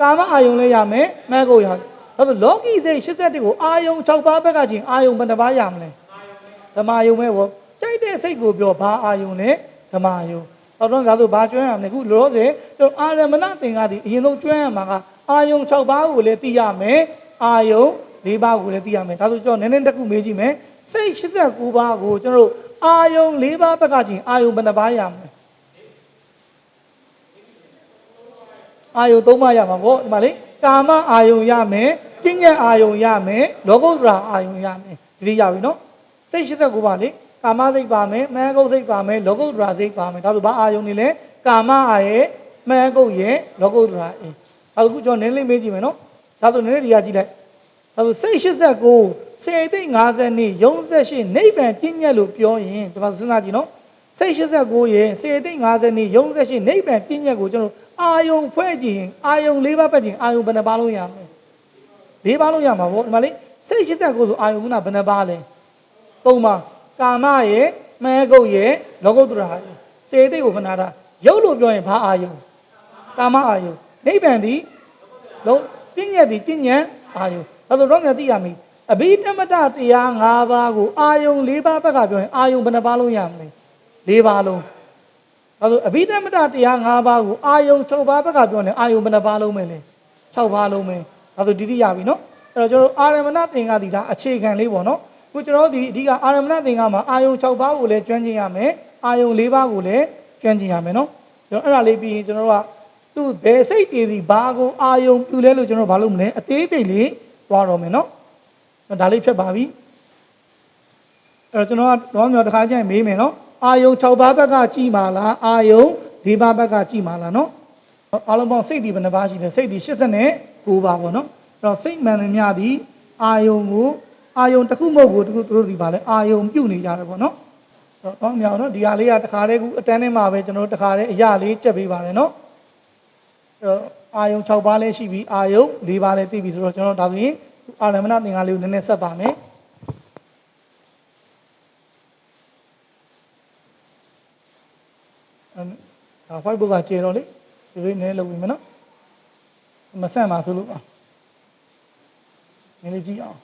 ကာမအာယုံလည်းရမယ်မန်းကုတ်ရမယ်ဟုတ်လောကီစိတ်81ကိုအာယုံ6ပါးဘက်ကကြည့်အာယုံဘယ်နှပါးရမလဲဓမ္မယုံပဲပေါ့တိုက်တဲ့စိတ်ကိုပြောဘာအာယုံလဲဓမ္မယုံတော့ဒါဆိုဘာကျွမ်းရမလဲခုလောလောဆယ်ကျွန်တော်အာရမဏသင်္ကတိအရင်ဆုံးကျွမ်းရမှာကအာယုံ6ပါးကိုလည်းသိရမယ်အာယုံ၄ပါးကိုလည်းသိရမယ်ဒါဆိုကျွန်တော်နည်းနည်းတစ်ခုမေးကြည့်မယ်စိတ်89ပါးကိုကျွန်တော်တို့အာယုံ၄ပါးဘက်ကကြည့်အာယုံဘယ်နှပါးရမလဲအာယုံ၃ပါးရမှာပေါ့ဒီမှာလေကာမအာယုံရမယ်ပညာအာယုံရမယ်လောကုတ္တရာအာယုံရမယ်ဒီရပြီနော်စိတ်89ပါးလေကာမစိတ်ပါမယ်မဟကုတ်စိတ်ပါမယ်လောကုတ္တရာစိတ်ပါမယ်ဒါဆိုဘာအာယုံနေလဲကာမအာရဲ့မဟကုတ်ရဲ့လောကုတ္တရာအဲအခုကျွန်တော်နည်းလေးမေးကြည့်မယ်နော်ဒါဆိုနည်းနည်းဒီကကြည့်လိုက်ဒါဆိုစိတ်89စေတိတ်50နှစ်ယုံ78နိဗ္ဗာန်ပြည့်ညက်လို့ပြောရင်ဒီမှာစဉ်းစားကြည့်နော်စိတ်89ရဲ့စေတိတ်50နှစ်ယုံ78နိဗ္ဗာန်ပြည့်ညက်ကိုကျွန်တော်အာယုံဖွဲ့ကြည့်အာယုံ၄ပါးပတ်ကြည့်အာယုံဘယ်နှပါလုံးရမလဲ၄ပါးလုံးရမှာပေါ့ဒီမှာလေစိတ်89ဆိုအာယုံကဘယ်နှပါလဲ၃ပါးကာမရဲ့မဟကုတ်ရဲ့လောကုတ္တရာရဲ့စေတိတ်ကိုခဏတာယုတ်လို့ပြောရင်ဘာအာယုံကာမအာယုံနိဗ္ဗာန်ဒီလုံးပြည့်ညက်ဒီပြည့်ညက်အာယုံအဲ့တော့တော့မြတ်သိရမယ်အဘိဓမ္မတတရား၅ပါးကိုအာယုံ၄ပါးဘက်ကပြောရင်အာယုံဘယ်နှပါလုံးရမလဲ၄ပါးလုံးအဲ့တော့အဘိဓမ္မတတရား၅ပါးကိုအာယုံ6ပါးဘက်ကပြောရင်အာယုံဘယ်နှပါလုံးပဲလဲ6ပါးလုံးပဲအဲ့တော့ဒီတိရပြီနော်အဲ့တော့ကျွန်တော်အာရမဏသင်္ကတိဒါအခြေခံလေးပေါ့နော်ခုကျွန်တော်ဒီအဓိကအာရမဏသင်္ကမှာအာယုံ6ပါးကိုလည်းကျွမ်းကျင်ရမယ်အာယုံ၄ပါးကိုလည်းကျွမ်းကျင်ရမယ်နော်ကျွန်တော်အဲ့ဒါလေးပြီးရင်ကျွန်တော်တို့ကသူဘယ်စိတ်တည်သည်ဘာကိုအာယုံပြုလဲလို့ကျွန်တော်ဘာလုပ်မလဲအသေးစိတ်လေးသွားတော့မယ်နော်ဒါလေးဖြတ်ပါပြီအဲ့တော့ကျွန်တော်ကတော့မြောက်တစ်ခါကျရင်မေးမယ်နော်အာယုံ6ပါးဘက်ကကြည်ပါလားအာယုံ၄ပါးဘက်ကကြည်ပါလားနော်အားလုံးပေါင်းစိတ်ဒီဘယ်နှပါးရှိလဲစိတ်ဒီ89ပါးပေါ့နော်အဲ့တော့စိတ်မှန်သမျှဒီအာယုံကိုအာယုံတစ်ခုမဟုတ်ဘူးတစ်ခုသူတို့ဒီပါလဲအာယုံပြုတ်နေကြတယ်ပေါ့နော်အဲ့တော့မြောက်နော်ဒီဟာလေးကတစ်ခါတည်းခုအတန်းထဲမှာပဲကျွန်တော်တို့တစ်ခါတည်းအရာလေးချက်ပေးပါတယ်နော်အဲ့တော့အာယုံ6ပါးလည်းရှိပြီအာယုံ၄ပါးလည်းသိပြီဆိုတော့ကျွန်တော်ဒါဆိုရင်အာရမဏသင်္ကလေးကိုနည်းနည်းဆက်ပါမယ်ဒါ white book ကကျေတော့လေဒီလိုနည်းလုပ်ပြီးမယ်နော်မဆက်ပါဆိုလို့ပါနည်းလေးကြည့်အောင်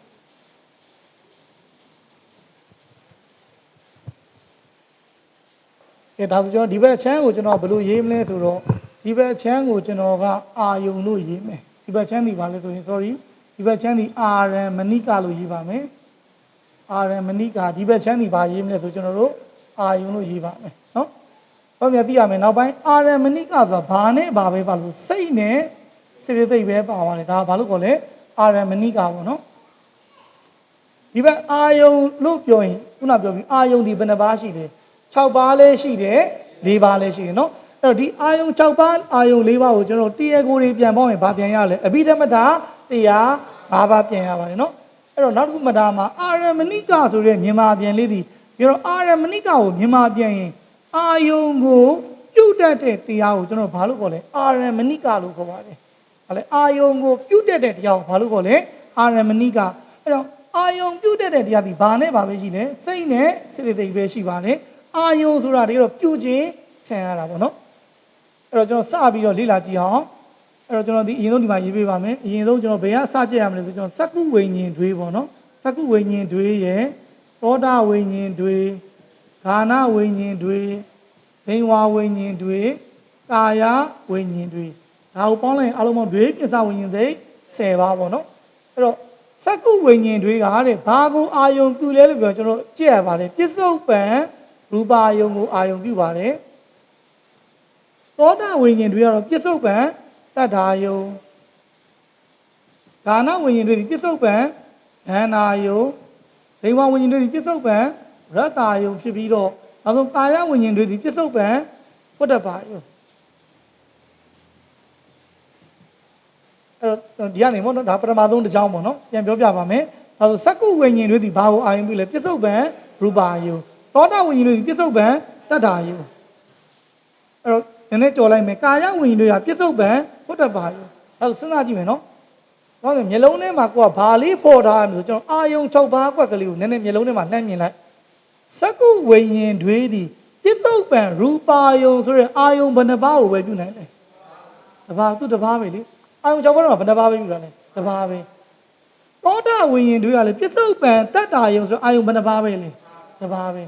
ဒါဆိုကျွန်တော်ဒီဘက်ချမ်းကိုကျွန်တော်ဘယ်လိုရေးမလဲဆိုတော့ဒီဘက်ချမ်းကိုကျွန်တော်ကအာယုံလို့ရေးမယ်ဒီဘက်ချမ်းဒီပါလဲဆိုရင် sorry ဒီဘက်ချမ်းဒီအာရမဏိကလို့ရေးပါမယ်အာရမဏိကဒီဘက်ချမ်းဒီပါရေးမလဲဆိုကျွန်တော်တို့ အာယုံလို့ရေးပါမယ်နော်။ဘာမှမသိရမယ်နောက်ပိုင်းအာရမဏိကဆိုတာဘာနဲ့ဘာပဲပါလို့စိတ်နဲ့စေတသိက်ပဲပါပါတယ်ဒါဘာလို့ခေါ်လဲအာရမဏိကပေါ့နော်။ဒီဘက်အာယုံလို့ပြောရင်ခုနပြောပြီးအာယုံဒီဘယ်နှပါးရှိလဲ6ပါးလည်းရှိတယ်4ပါးလည်းရှိတယ်နော်။အဲ့တော့ဒီအာယုံ6ပါးအာယုံ4ပါးကိုကျွန်တော်တရားကိုယ်တွေပြန်ပေါင်းရင်ဘာပြန်ရလဲအဘိဓမ္မတာတရား5ပါးပြန်ရပါတယ်နော်။အဲ့တော့နောက်တစ်ခုမှတ်ထားမှာအာရမဏိကဆိုတဲ့မြန်မာပြန်လေးဒီပြီးတော့အာရမဏိကကိုမြန်မာပြန်ရင်အာယုံကိုပြုတ်တတ်တဲ့တရားကိုကျွန်တော်ဘာလို့ခေါ်လဲအာရမဏိကလို့ခေါ်ပါတယ်။ဟာလေအာယုံကိုပြုတ်တတ်တဲ့တရားကိုဘာလို့ခေါ်လဲအာရမဏိကအဲ့တော့အာယုံပြုတ်တတ်တဲ့တရားဒီဘာနဲ့ဘာပဲရှိလဲစိတ်နဲ့စေတသိက်ပဲရှိပါတယ်။အာယုံဆိုတာတွေတော့ပြုတ်ခြင်းခံရတာပေါ့နော်။အဲ့တော့ကျွန်တော်စပြီးတော့လေ့လာကြည့်အောင်။အဲ့တော့ကျွန်တော်ဒီအရင်ဆုံးဒီမှာရေးပေးပါမယ်။အရင်ဆုံးကျွန်တော်ဘယ်ကစကြည့်ရမလဲဆိုကျွန်တော်စက္ကုဝိညာဉ်တွေပေါ့နော်။စက္ကုဝိညာဉ်တွေရဲ့သောတာဝိညာဉ်တွေဂာနဝိညာဉ်တွေဘိဝါဝိညာဉ်တွေကာယဝိညာဉ်တွေဒါကိုပေါင်းလိုက်ရင်အလုံးပေါင်းတွေပစ္စဝိညာဉ်စိတ်10ပါးပေါ့နော်အဲ့တော့စက္ကုဝိညာဉ်တွေကတဲ့ဘာကိုအာယုံပြုလဲလို့ပြောကျွန်တော်ကြည့်ရပါတယ်ပစ္စုပန်ရူပါယုံကိုအာယုံပြုပါတယ်သောတာဝိညာဉ်တွေကတော့ပစ္စုပန်တတ္ထာယုံဂာနဝိညာဉ်တွေပစ္စုပန်ဒန္နာယုံဘိဝါဝိညာဉ်တွေပစ္စုပန်ရတ္တာယုံဖြစ်ပြီးတော့နောက်ဆုံးကာယဝိညာဉ်တွေဒီပစ္စုပန်ဘုဒ္ဓဘာယုံအဲ့တော့ဒီကနေပေါ့နော်ဒါပထမဆုံးတစ်ကြောင်းပေါ့နော်ပြန်ပြောပြပါမယ်နောက်ဆုံးစက္ကုဝိညာဉ်တွေဒီဘာကိုအာရုံပြုလဲပစ္စုပန်ရူပါယုံသောတာဝိညာဉ်တွေဒီပစ္စုပန်တတ္ထာယုံအဲ့တော့နည်းနည်းကြော်လိုက်မယ်ကာယဝိညာဉ်တွေကပစ္စုပန်ဘုဒ္ဓဘာယုံအဲ့တော့စဉ်းစားကြည့်မယ်နော်ဟုတ်တယ်မျိုးလုံးထဲမှာကိုကဘာလေးပေါ်ထားရမလို့ကျွန်တော်အာယုံ6ပါးကွက်ကလေးကိုနည်းနည်းမျိုးလုံးထဲမှာနှမ်းမြင်လိုက်စက္ကုဝိညာဉ်တွေသည်ပစ္စုပန်ရူပါယုံဆိုတဲ့အာယုံဘယ်နှပါးကိုပဲပြုနိုင်လဲတပါးသူတပါးပဲလေအာယုံ6ပါးတော့ဘယ်နှပါးပဲပြုတာလဲတပါးပဲသောတာဝိညာဉ်တွေကလည်းပစ္စုပန်တတ္တာယုံဆိုအာယုံဘယ်နှပါးပဲလေတပါးပဲ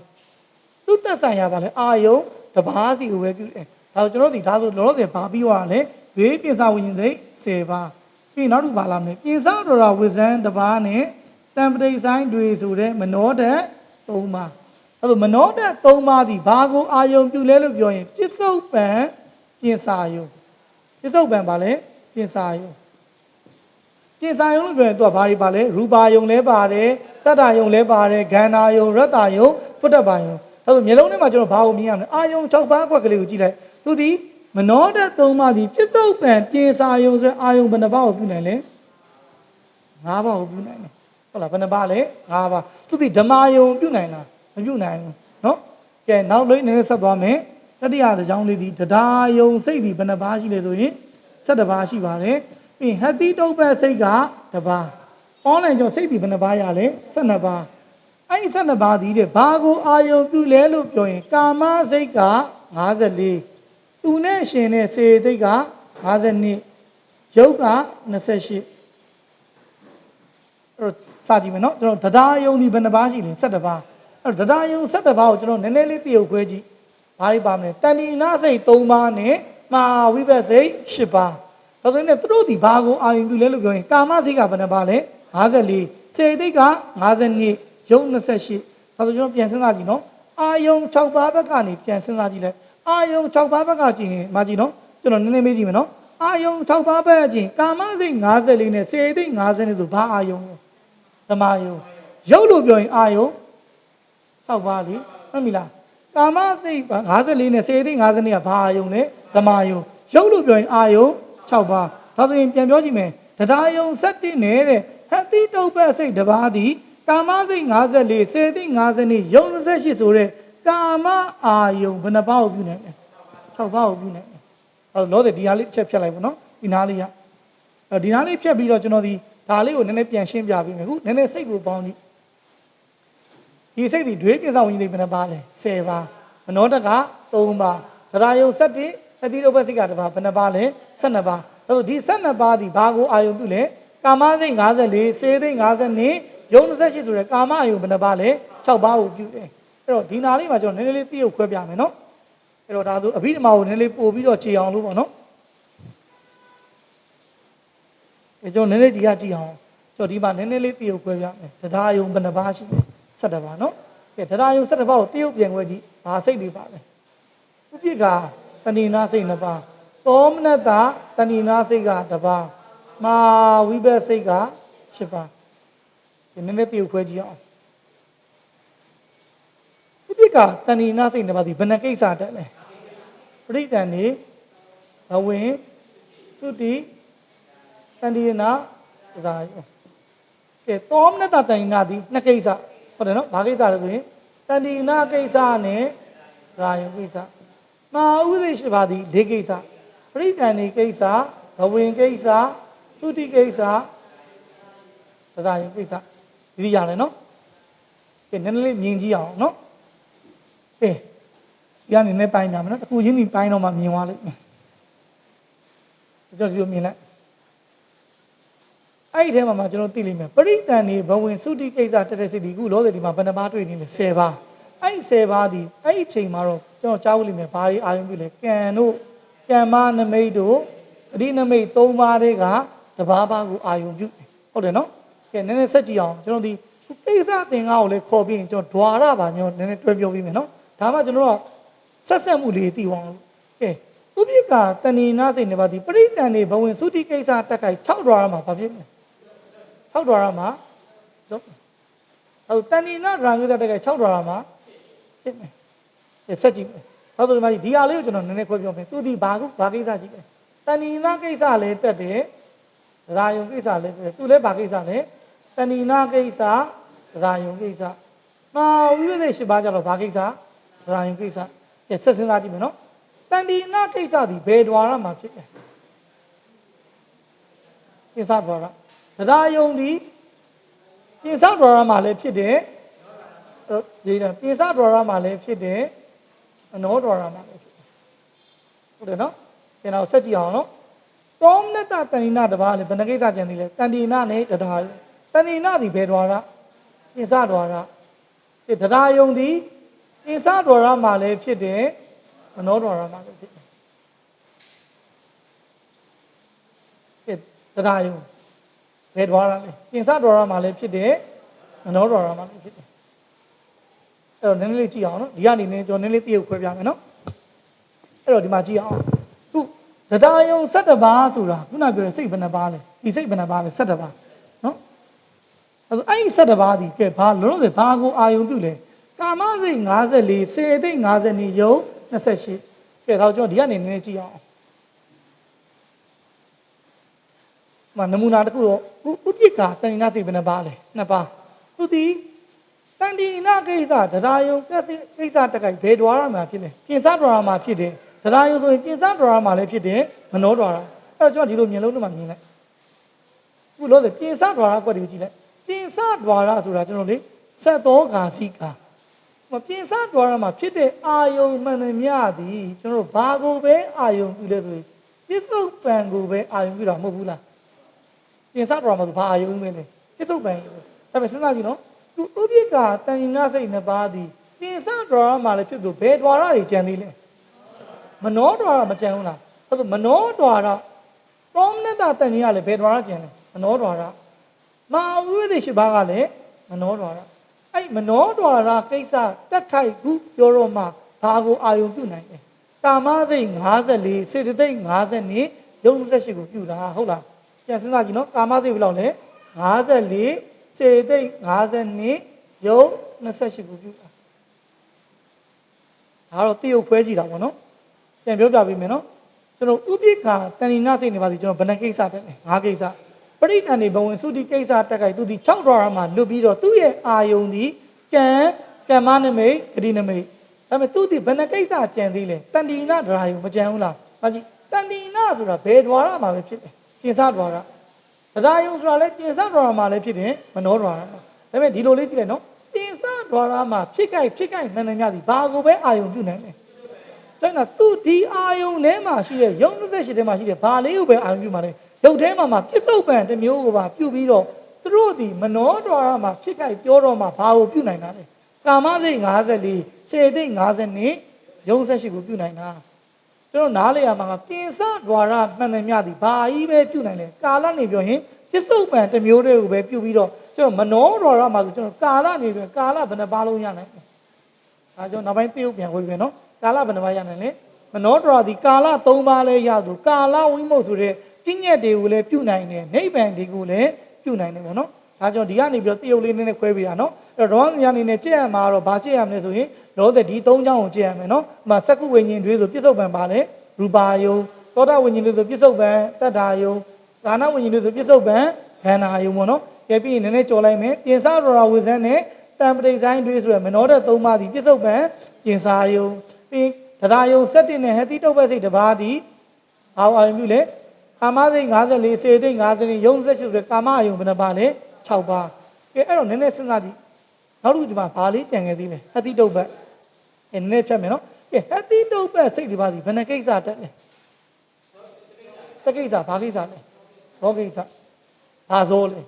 သူသက်ဆိုင်ရပါလေအာယုံတပါးစီကိုပဲပြုတယ်ဒါဆိုကျွန်တော်ဒီဒါဆိုလောလောဆယ်ဘာပြီးသွားလဲရွေးပစ္စဝိညာဉ်စိတ်10ပါးပြီးနောက်တစ်ပါးလာမယ်ပိစတော်ရာဝိဇ္ဇံတပါးနဲ့တံပတိဆိုင်တွေဆိုတဲ့မနောဓာတ်3ပါးအဲ့လိုမနောဓာတ်3ပါးဒီဘာကိုအာယုံပြုလဲလို့ပြောရင်ပစ္စုပန်ပြင်စာယုံပစ္စုပန်ပါလေပြင်စာယုံပြင်စာယုံလို့ပြောရင်သူကဘာတွေပါလဲရူပါယုံလဲပါတယ်တတ္တယုံလဲပါတယ်ဂန္ဓာယုံရတ္တယုံဖုတ္တပံယုံအဲ့လိုမျိုးလုံးထဲမှာကျွန်တော်ဘာကိုမြင်ရမလဲအာယုံ6ပါးခွက်ကလေးကိုကြည့်လိုက်သူဒီမနောဓာတ်3ပါးဒီပစ္စုပန်ပြင်စာယုံဆိုအာယုံဘယ်နှပါးကိုပြုနိုင်လဲ5ပါးကိုပြုနိုင်တယ်ဟုတ်လားဘယ်နှပါးလဲ5ပါးသူဒီဓမ္မယုံပြုနိုင်လားမပြုနိုင်ဘူးနော်ကဲနောက်လေးနည်းနည်းဆက်သွားမယ်တတိယတစ်ကြောင်းလေးဒီတရားယုံစိတ်ဒီဘယ်နှပါးရှိလဲဆိုရင်7ပါးရှိပါတယ်ပြီးဟတိတုပ္ပစိတ်ကတစ်ပါးအွန်လိုင်းကြောင့်စိတ်ဒီဘယ်နှပါးရလဲ12ပါးအဲ့ဒီ12ပါးဒီတဲ့ဘာကိုအာယုံပြုလဲလို့ပြောရင်ကာမစိတ်က54သူနဲ့ရှင်တဲ့စေစိတ်က52ယုတ်က28အဲ့တော့စကြည့်မယ်နော်ကျွန်တော်တရားယုံဒီဘယ်နှပါးရှိလဲ7ပါးအဲ့တော့တရားယုံ7ပါးကိုကျွန်တော်နည်းနည်းလေးတရုပ်ခွဲကြည့်ဘာတွေပါမလဲတဏ္ဍိနာစိတ်3ပါးနဲ့မာဝိဘတ်စိတ်10ပါးဒါဆိုရင်သူတို့ဒီဘာကိုအာယုံပြုလဲလို့ပြောရင်ကာမစိတ်ကဘယ်နှပါးလဲ54စေတိတ်က52ယုတ်28ဒါဆိုကျွန်တော်ပြန်စဉ်းစားကြည့်နော်အာယုံ6ပါးဘက်ကနေပြန်စဉ်းစားကြည့်လိုက်အာယုံ6ပါးဘက်ကကြည့်ရင်မကြည့်နော်ကျွန်တော်နည်းနည်းမေးကြည့်မယ်နော်အာယုံ6ပါးဘက်ကကြည့်ကာမစိတ်54နဲ့စေတိတ်52ဆိုဘာအာယုံလဲဓမ္မယုံရုပ်လို့ပြောရင်အာယုံ6ပါးလေဟုတ်ပြီလားကာမစိတ်54နဲ့စေတိတ်52ကဘာအာယုံလဲဓမ္မယုံရုပ်လို့ပြောရင်အာယုံ6ပါးဒါဆိုရင်ပြန်ပြောကြည့်မယ်တရားယုံ7နဲ့တဲ့ဟတိတုပ္ပစိတ်တစ်ပါးသည်ကာမစိတ်54စေတိတ်52ယုံ28ဆိုတဲ့ကာမအာယုံဘယ်နှပါးကိုပြုနိုင်လဲ6ပါးကိုပြုနိုင်တယ်အဲ့တော့လောတဲ့ဒီဟာလေးတစ်ချက်ဖြတ်လိုက်ပါနော်ဒီနားလေးရဒီနားလေးဖြတ်ပြီးတော့ကျွန်တော်ဒီဒါလေးကိုနည်းနည်းပြန်ရှင်းပြပေးမယ်ခုနည်းနည်းစိတ်ကိုပေါင်းကြည့်ဒီစိတ်ဒီဒွေးပြင်ဆောင်ဝင်နေဘယ်နှပါးလဲ10ပါးမနောတက3ပါးတရားယုံ7အတိရုပ္ပစိတ်ကတစ်ပါးဘယ်နှပါးလဲ12ပါးအဲ့တော့ဒီ12ပါးဒီဘာကိုအာယုံပြုလဲကာမစိတ်54စေစိတ်52ယုံ28ဆိုတဲ့ကာမအာယုံဘယ်နှပါးလဲ6ပါးကိုပြုတယ်အဲ့တော့ဒီနာလေးမှာကျွန်တော်နည်းနည်းလေးတရုပ်ခွဲပြမယ်နော်အဲ့တော့ဒါဆိုအဘိဓမ္မာကိုနည်းနည်းလေးပို့ပြီးတော့ခြေအောင်လို့ပေါ့နော်အဲ့ကျွန်တော်နည်းနည်းဒီကကြည့်အောင်ကျွန်တော်ဒီမှာနည်းနည်းလေးတရုပ်ခွဲပြမယ်တရားယုံဘယ်နှပါးရှိလဲ17ပါးနော်ကဲတရားယုံ17ပါးကိုတရုပ်ပြန်ခွဲကြည့် စိတ်တွေပါလဲဥပိ္ပခတဏိနာစိတ်2ပါးသောမနတတဏိနာစိတ်က1ပါးမာဝိဘတ်စိတ်က7ပါးဒီနည်းနည်းပြုတ်ခွဲကြည့်အောင်ဥပိ္ပခတဏိနာစိတ်2ပါးဒီဘယ်နှကိစ္စတက်လဲပရိဒဏ်နေဘဝင်သုတိတဏိနာဒါရောကဲသောမနတတဏိနာဒီ2ကိစ္စဟုတ်တယ်နော်ဘာကိစ္စလဲဆိုရင်တဏိနာကိစ္စနဲ့ရာယုကိစ္စမာဥဒိရှိပါသည်၄ကိစ္စပရိဒဏ်နေကိစ္စဘဝင်ကိစ္စသုတိကိစ္စရာယုကိစ္စဒီရတယ်နော်ကဲနည်းနည်းလေးမြင်ကြည့်အောင်နော်ကဲဒီကနေနဲ့ပိုင်းတာမနော်တစ်ခုချင်းဒီပိုင်းတော့မှမြင်သွားလိမ့်မယ်ကြောက်ကြည့်မြင်လိုက်အဲ့ဒီထဲမှာကျွန်တော်သိလိမ့်မယ်ပရိဒဏ်နေဘဝင်သုတိကိစ္စတက်တဲ့စိတ်ဒီခုလောကဒီမှာဘယ်နှပါးတွေ့နေလဲ10ပါးအဲ့ဒီ10ပါးဒီအဲ့ဒီအချိန်မှာတော့ကျွန်တော်ကြားဖို့လိမ့်မယ်ဘာတွေအာရုံပြုလဲကံတို့ကံမနမိတ်တို့အဓိနမိတ်3ပါးတွေကတပါးပါးကိုအာရုံပြုဟုတ်တယ်နော်ကဲနည်းနည်းဆက်ကြည့်အောင်ကျွန်တော်ဒီကိစ္စသင်္ကားကိုလည်းခေါ်ပြီးရင်ကျွန်တော် द्वार ပါညောနည်းနည်းတွဲပြောပြီးမယ်နော်ဒါမှကျွန်တော်တို့ဆက်ဆက်မှုလေးသိအောင်ကဲဥပိ္ပခတဏိနာစိတ်2ပါးဒီပရိဒဏ်နေဘဝင်သုတိကိစ္စတက်ခိုက်6 द्वार မှာဘာဖြစ်လဲ6 द्वार မှာဟုတ်တဏိနာရာဂိတတက်ခိုက်6 द्वार မှာဖြစ်မယ်ဆက်ကြည့်မယ်ဟုတ်တယ်မကြီးဒီအားလေးကိုကျွန်တော်နည်းနည်းခွဲပြောမယ်သူဒီဘာကိစ္စကြီးလဲတဏိနာကိစ္စလည်းတက်တယ်ရာယုံကိစ္စလည်းသူလည်းဘာကိစ္စလဲတဏိနာကိစ္စရာယုံကိစ္စမာဝိပဿနာ8ပါးကြတော့ဘာကိစ္စရာယုံကိစ္စဆက်စဉ်းစားကြည့်မယ်နော်တဏိနာကိစ္စဒီဘယ် द्वार မှာဖြစ်လဲကိစ္စ द्वार ရာယုံဒီကိစ္စ द्वार မှာလည်းဖြစ်တယ်ဒီကိစ္စ द्वार မှာလည်းဖြစ်တယ်အနော द्वार မှာလည်းဖြစ်တယ်ဟုတ်တယ်နော်ကျွန်တော်ဆက်ကြည့်အောင်နော်သောမနတတဏိနာ1ပါးလေဘယ်နှကိစ္စကျန်သေးလဲတဏိနာနဲ့တရားတဏိနာဒီဘယ် द्वार ကိစ္စ द्वार ဒီတရားယုံဒီကိစ္စ द्वार မှာလည်းဖြစ်တယ်အနော द्वार မှာလည်းဖြစ်တယ်တရားယုံဘယ် द्वार လဲကိစ္စ द्वार မှာလည်းဖြစ်တယ်အနော द्वार မှာလည်းဖြစ်တယ်အဲ့တော့နည်းနည်းလေးကြည့်အောင်နော်ဒီကနေနေကျွန်တော်နည်းနည်းလေးတရုပ်ခွဲပြမယ်နော်အဲ့တော့ဒီမှာကြည့်အောင်ခုတရားယုံ7ပါးဆိုတာခုနပြောတဲ့စိတ်ဘယ်နှပါးလဲဒီစိတ်ဘယ်နှပါးလဲ7ပါးနော်အဲ့7ပါးဒီကဲဘာလို့လဲဘာကိုအာယုံပြုလဲကာမစိတ်54စေတိတ်52ယုံ28ကဲတော့ကျွန်တော်ဒီကနေနည်းနည်းကြည့်အောင်မနမူနာတစ်ခုတော့ဥပိ္ပခတဏိနာစိတ်ဘယ်နှပါးလဲ2ပါးသူဒီတဏိနာကိစ္စတရားယုံကိစ္စတက်ခိုက်ဘယ် द्वार မှာဖြစ်လဲပြင်စ द्वार မှာဖြစ်တယ်တရားယုံဆိုရင်ပြင်စ द्वार မှာလည်းဖြစ်တယ်မနော द्वार အဲ့တော့ကျွန်တော်ဒီလိုမြင်လို့မှမြင်လိုက်ခုလို့ဆိုပြင်စ द्वार ကွက်တွေကြည့်လိုက်ပြင်စ द्वार ဆိုတာကျွန်တော်လေဆက်သောဂါစီကာမပြင်စ द्वार မှာဖြစ်တဲ့အာယုံမှန်သမျှသည်ကျွန်တော်ဘာကိုပဲအာယုံပြုလဲဆိုရင်ပြစ္ဆုတ်ပံကိုပဲအာယုံပြုတာမဟုတ်ဘူးလားပြင်စ द्वार မှာဆိုဘာအာယုံမင်းလဲပြစ္ဆုတ်ပံဒါပေမဲ့စဉ်းစားကြည့်နော်သူဥပိ္ပခတဏိနာစိတ်2ပါးသည်ပြင်စ द्वार မှာလည်းဖြစ်လို့ဘယ် द्वार တွေကျန်သေးလဲမနော द्वार မကျန်ဘူးလားဟုတ်မနော द्वार သောမနတတဏိကလည်းဘယ် द्वार ကျန်လဲမနော द्वार မာဝိပဿနာ8ပါးကလည်းမနော द्वार အဲ့မနော द्वार ကိစ္စတက်ခိုက်ခုပြောတော့မှဘာကိုအာယုံပြုနိုင်လဲကာမစိတ်54စေတသိက်52ယုံ28ကိုပြုတာဟုတ်လားပြန်စဉ်းစားကြည့်နော်ကာမစိတ်ဘယ်လောက်လဲ54စေတိတ်52ယုံ28ကိုပြုတာဒါတော့တိယုတ်ဖွဲကြည့်တာပေါ့နော်ပြန်ပြောပြပေးမယ်နော်ကျွန်တော်ဥပိ္ပခတဏိနာစိတ်2ပါးစီကျွန်တော်ဘယ်နှကိစ္စတက်လဲ5ကိစ္စပရိဒဏ်နေဘဝင်သုတိကိစ္စတက်ခိုက်သူဒီ6 द्वार မှာလွတ်ပြီးတော့သူ့ရဲ့အာယုံဒီကံမနမိတ်ဂတိနမိတ်ဒါပေမဲ့သူဒီဘယ်နှကိစ္စကျန်သေးလဲတဏိနာဒရာယုံမကျန်ဘူးလားဟာကြည့်တဏိနာဆိုတာဘယ် द्वार မှာပဲဖြစ်တယ်ပြင်စ द्वार ဒရာယုံဆိုတာလည်းပြင်စ द्वार မှာလည်းဖြစ်တယ်မနော द्वार မှာဒါပေမဲ့ဒီလိုလေးကြည့်လိုက်နော်ပြင်စ द्वार မှာဖြစ်ကြိုက်မှန်တယ်များသည်ဘာကိုပဲအာယုံပြုနိုင်လဲဒါကသူဒီအာယုံထဲမှာရှိတဲ့ယုံ28ထဲမှာရှိတဲ့ဘာလေးကိုပဲအာယုံပြုမှာလဲရုပ်ထဲမှာပြစ္ဆုတ်ပံတစ်မျိုးကိုပါပြုပြီးတော့သူတို့ဒီမနော द्वार မှာဖြစ်ကြိုက်ပြောတော့မှဘာကိုပြုနိုင်တာလဲကာမစိတ်54စေတိတ်52ယုံ28ကိုပြုနိုင်တာကျွန်တော်နားလေရမှာပြင်စ द्वार မှန်တယ်များသည်ဘာကြီးပဲပြုနိုင်လဲကာလနေပြောရင်ပြစ္ဆုတ်ပံတစ်မျိုးတွေကိုပဲပြုပြီးတော့ကျွန်တော်မနော द्वार မှာဆိုကျွန်တော်ကာလနေပြီးကာလဘယ်နှပါလုံးရနိုင်လဲ ဒါကြောင့်နောက်ပိုင်းသိုပ်ပြန်ဝင်ပြီနော်ကာလဘယ်နှပါးရနိုင်လဲမနောတရာဒီကာလ၃ပါးလဲရသူကာလဝိမုတ်ဆိုတဲ့ပြည့်ညက်တွေကိုလည်းပြုနိုင်တယ်နိဗ္ဗာန်တွေကိုလည်းပြုနိုင်တယ်ပေါ့နော်ဒါကြောင့်ဒီကနေပြီးတော့သိုပ်လေးနည်းခွဲပြီးတာနော်အဲ့တော့ဒေါ်ညာအနေနဲ့ကြည့်ရမှာတော့ဘာကြည့်ရမလဲဆိုရင်လောတဲ့ဒီ၃ချောင်းကိုကြည့်ရမယ်နော်ဥပမာစက္ကုဝိညာဉ်တွေဆိုပြစ္ဆုတ်ပံပါလေရူပါယုံသောတာဝိညာဉ်တွေဆိုပြစ္ဆုတ်ပံတတ္တာယုံဒါနဝိညာဉ်တွေဆိုပြစ္ဆုတ်ပံခန္ဓာယုံပေါ့နော်ကြည့်ပြီးရင်နည်းနည်းကြော်လိုက်မယ်ပြင်စားတော်ရာဝိဇ္ဇန်နဲ့တံပတိဆိုင်တွေဆိုရယ်မနောတဲ့၃ပါးဒီပြစ္ဆုတ်ပံပြင်စားယုံပြီးတရားယုံ7နဲ့ဟတိတုပ္ပစိတ်တစ်ပါးဒီဘာအာယုံပြုလဲကာမစိတ်54စေစိတ်54ယုံ78ဆိုတဲ့ကာမအယုံဘယ်နှပါလဲ6ပါးကဲအဲ့တော့နည်းနည်းစဉ်းစားကြည့်နောက်တစ်ခုဒီမှာဘာလေးကြံခဲ့သေးလဲဟတိတုပ္ပနည်းနည်းဖြတ်မယ်နော်ကဲဟတိတုပ္ပစိတ်ဒီပါးဒီဘယ်နှကိစ္စတက်လဲတကိစ္စဘာကိစ္စလဲဘောကိစ္စဘာဇောလဲ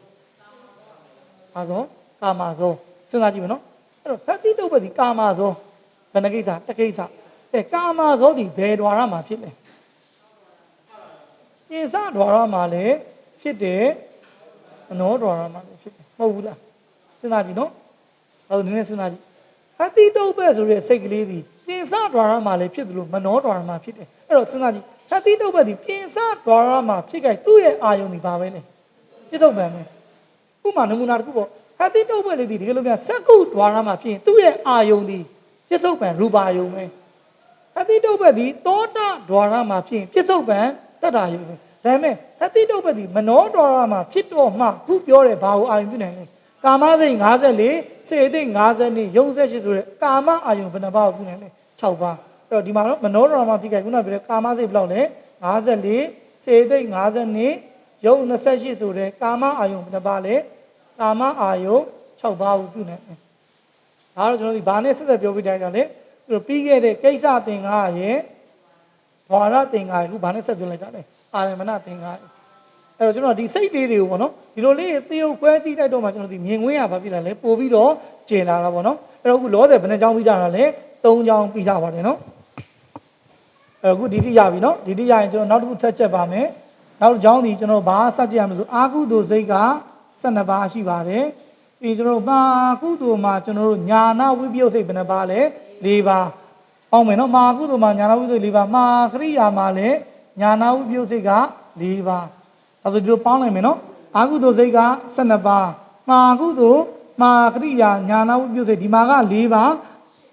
ဘာဇောကာမဇောစဉ်းစားကြည့်မယ်နော်အဲ့တော့ဟတိတုပ္ပဒီကာမဇောဘယ်နှကိစ္စတကိစ္စကာမဇောဒီဘယ်ဓဝရမှာဖြစ်လဲပြင်စဓဝရမှာလည်းဖြစ်တယ်မနောဓဝရမှာလည်းဖြစ်တယ်မဟုတ်ဘူးလားစဉ်းစားကြည့်နော်ဟုတ်နည်းနည်းစဉ်းစားကြည့်ဟတိတုပ္ပဆိုတဲ့စိတ်ကလေးဒီပြင်စဓဝရမှာလည်းဖြစ်တယ်လို့မနောဓဝရမှာဖြစ်တယ်အဲ့တော့စဉ်းစားကြည့်ဟတိတုပ္ပဒီပြင်စဓဝရမှာဖြစ်ကြသူ့ရဲ့အာယုန်ဒီပါပဲလေပြစ္ဆုတ်ပံပဲဥပမာနမူနာတစ်ခုပေါ့ဟတိတုပ္ပလေးဒီတကယ်လို့များစက္ကုဓဝရမှာဖြစ်ရင်သူ့ရဲ့အာယုန်ဒီပြစ္ဆုတ်ပံရူပါယုံပဲဟတိတုပ္ပဒီသောတာဓဝရမှာဖြစ်ရင်ပြစ္ဆုတ်ပံတတ္တာယုံပဲဒါပေမဲ့ဟတိတုပ္ပဒီမနောဓဝရမှာဖြစ်တော့မှခုပြောတယ်ဘာကိုအာယုံပြုနိုင်လဲကာမစိတ်54စေတိတ်52ယုံ78ဆိုတဲ့ကာမအာယုံဘယ်နှပါးကိုပြုနိုင်လဲ6ပါးအဲ့တော့ဒီမှာတော့မနောဓဝရမှာဖြစ်ခဲ့ခုနပြောတဲ့ကာမစိတ်ဘယ်လောက်လဲ54စေတိတ်52ယုံ28ဆိုတဲ့ကာမအာယုံဘယ်နှပါးလဲကာမအာယုံ6ပါးကိုပြုနိုင်တယ်ဒါတော့ကျွန်တော်ဒီဘာနဲ့ဆက်ဆက်ပြောပြတိုင်းတာလဲပြီးခဲ့တဲ့ကိစ္စသင်္ကားရဲ့ဓဝရသင်္ကားကိုဘာနဲ့ဆက်ပြောလိုက်တာလဲအာရမဏသင်္ကားအဲ့တော့ကျွန်တော်ဒီစိတ်လေးတွေကိုပေါ့နော်ဒီလိုလေးသေုပ်ခွဲကြည့်လိုက်တော့မှကျွန်တော်ဒီမြင်ကွင်းရဘာဖြစ်လာလဲပို့ပြီးတော့ကျင်လာတာပေါ့နော်အဲ့တော့အခုလောဆယ်ဘယ်နှချောင်းပြီးကြတာလဲ3ချောင်းပြီးကြပါတယ်နော်အဲ့တော့အခုဒီတိရပြီနော်ဒီတိရရင်ကျွန်တော်နောက်တစ်ခုထပ်ချက်ပါမယ်နောက်တစ်ချောင်းဒီကျွန်တော်ဘာဆက်ကြည့်ရမလို့အာကုသိုလ်စိတ်က12ပါးရှိပါတယ်ပြီးကျွန်တော်မာကုသိုလ်မှာကျွန်တော်တို့ညာနာဝိပယုတ်စိတ်ဘယ်နှပါလဲ4ပါးအောင်မယ်နော်မာကုသိုလ်မှာညာနာဝိပယုတ်4ပါးမာခရိယာမှာလည်းညာနာဝိပယုတ်စိတ်က4ပါးအဲ့ဒါဒီလိုပေါင်းလိုက်မယ်နော်အာကုသိုလ်စိတ်က12ပါးမာကုသိုလ်မာခရိယာညာနာဝိပယုတ်စိတ်ဒီမှာက4ပါး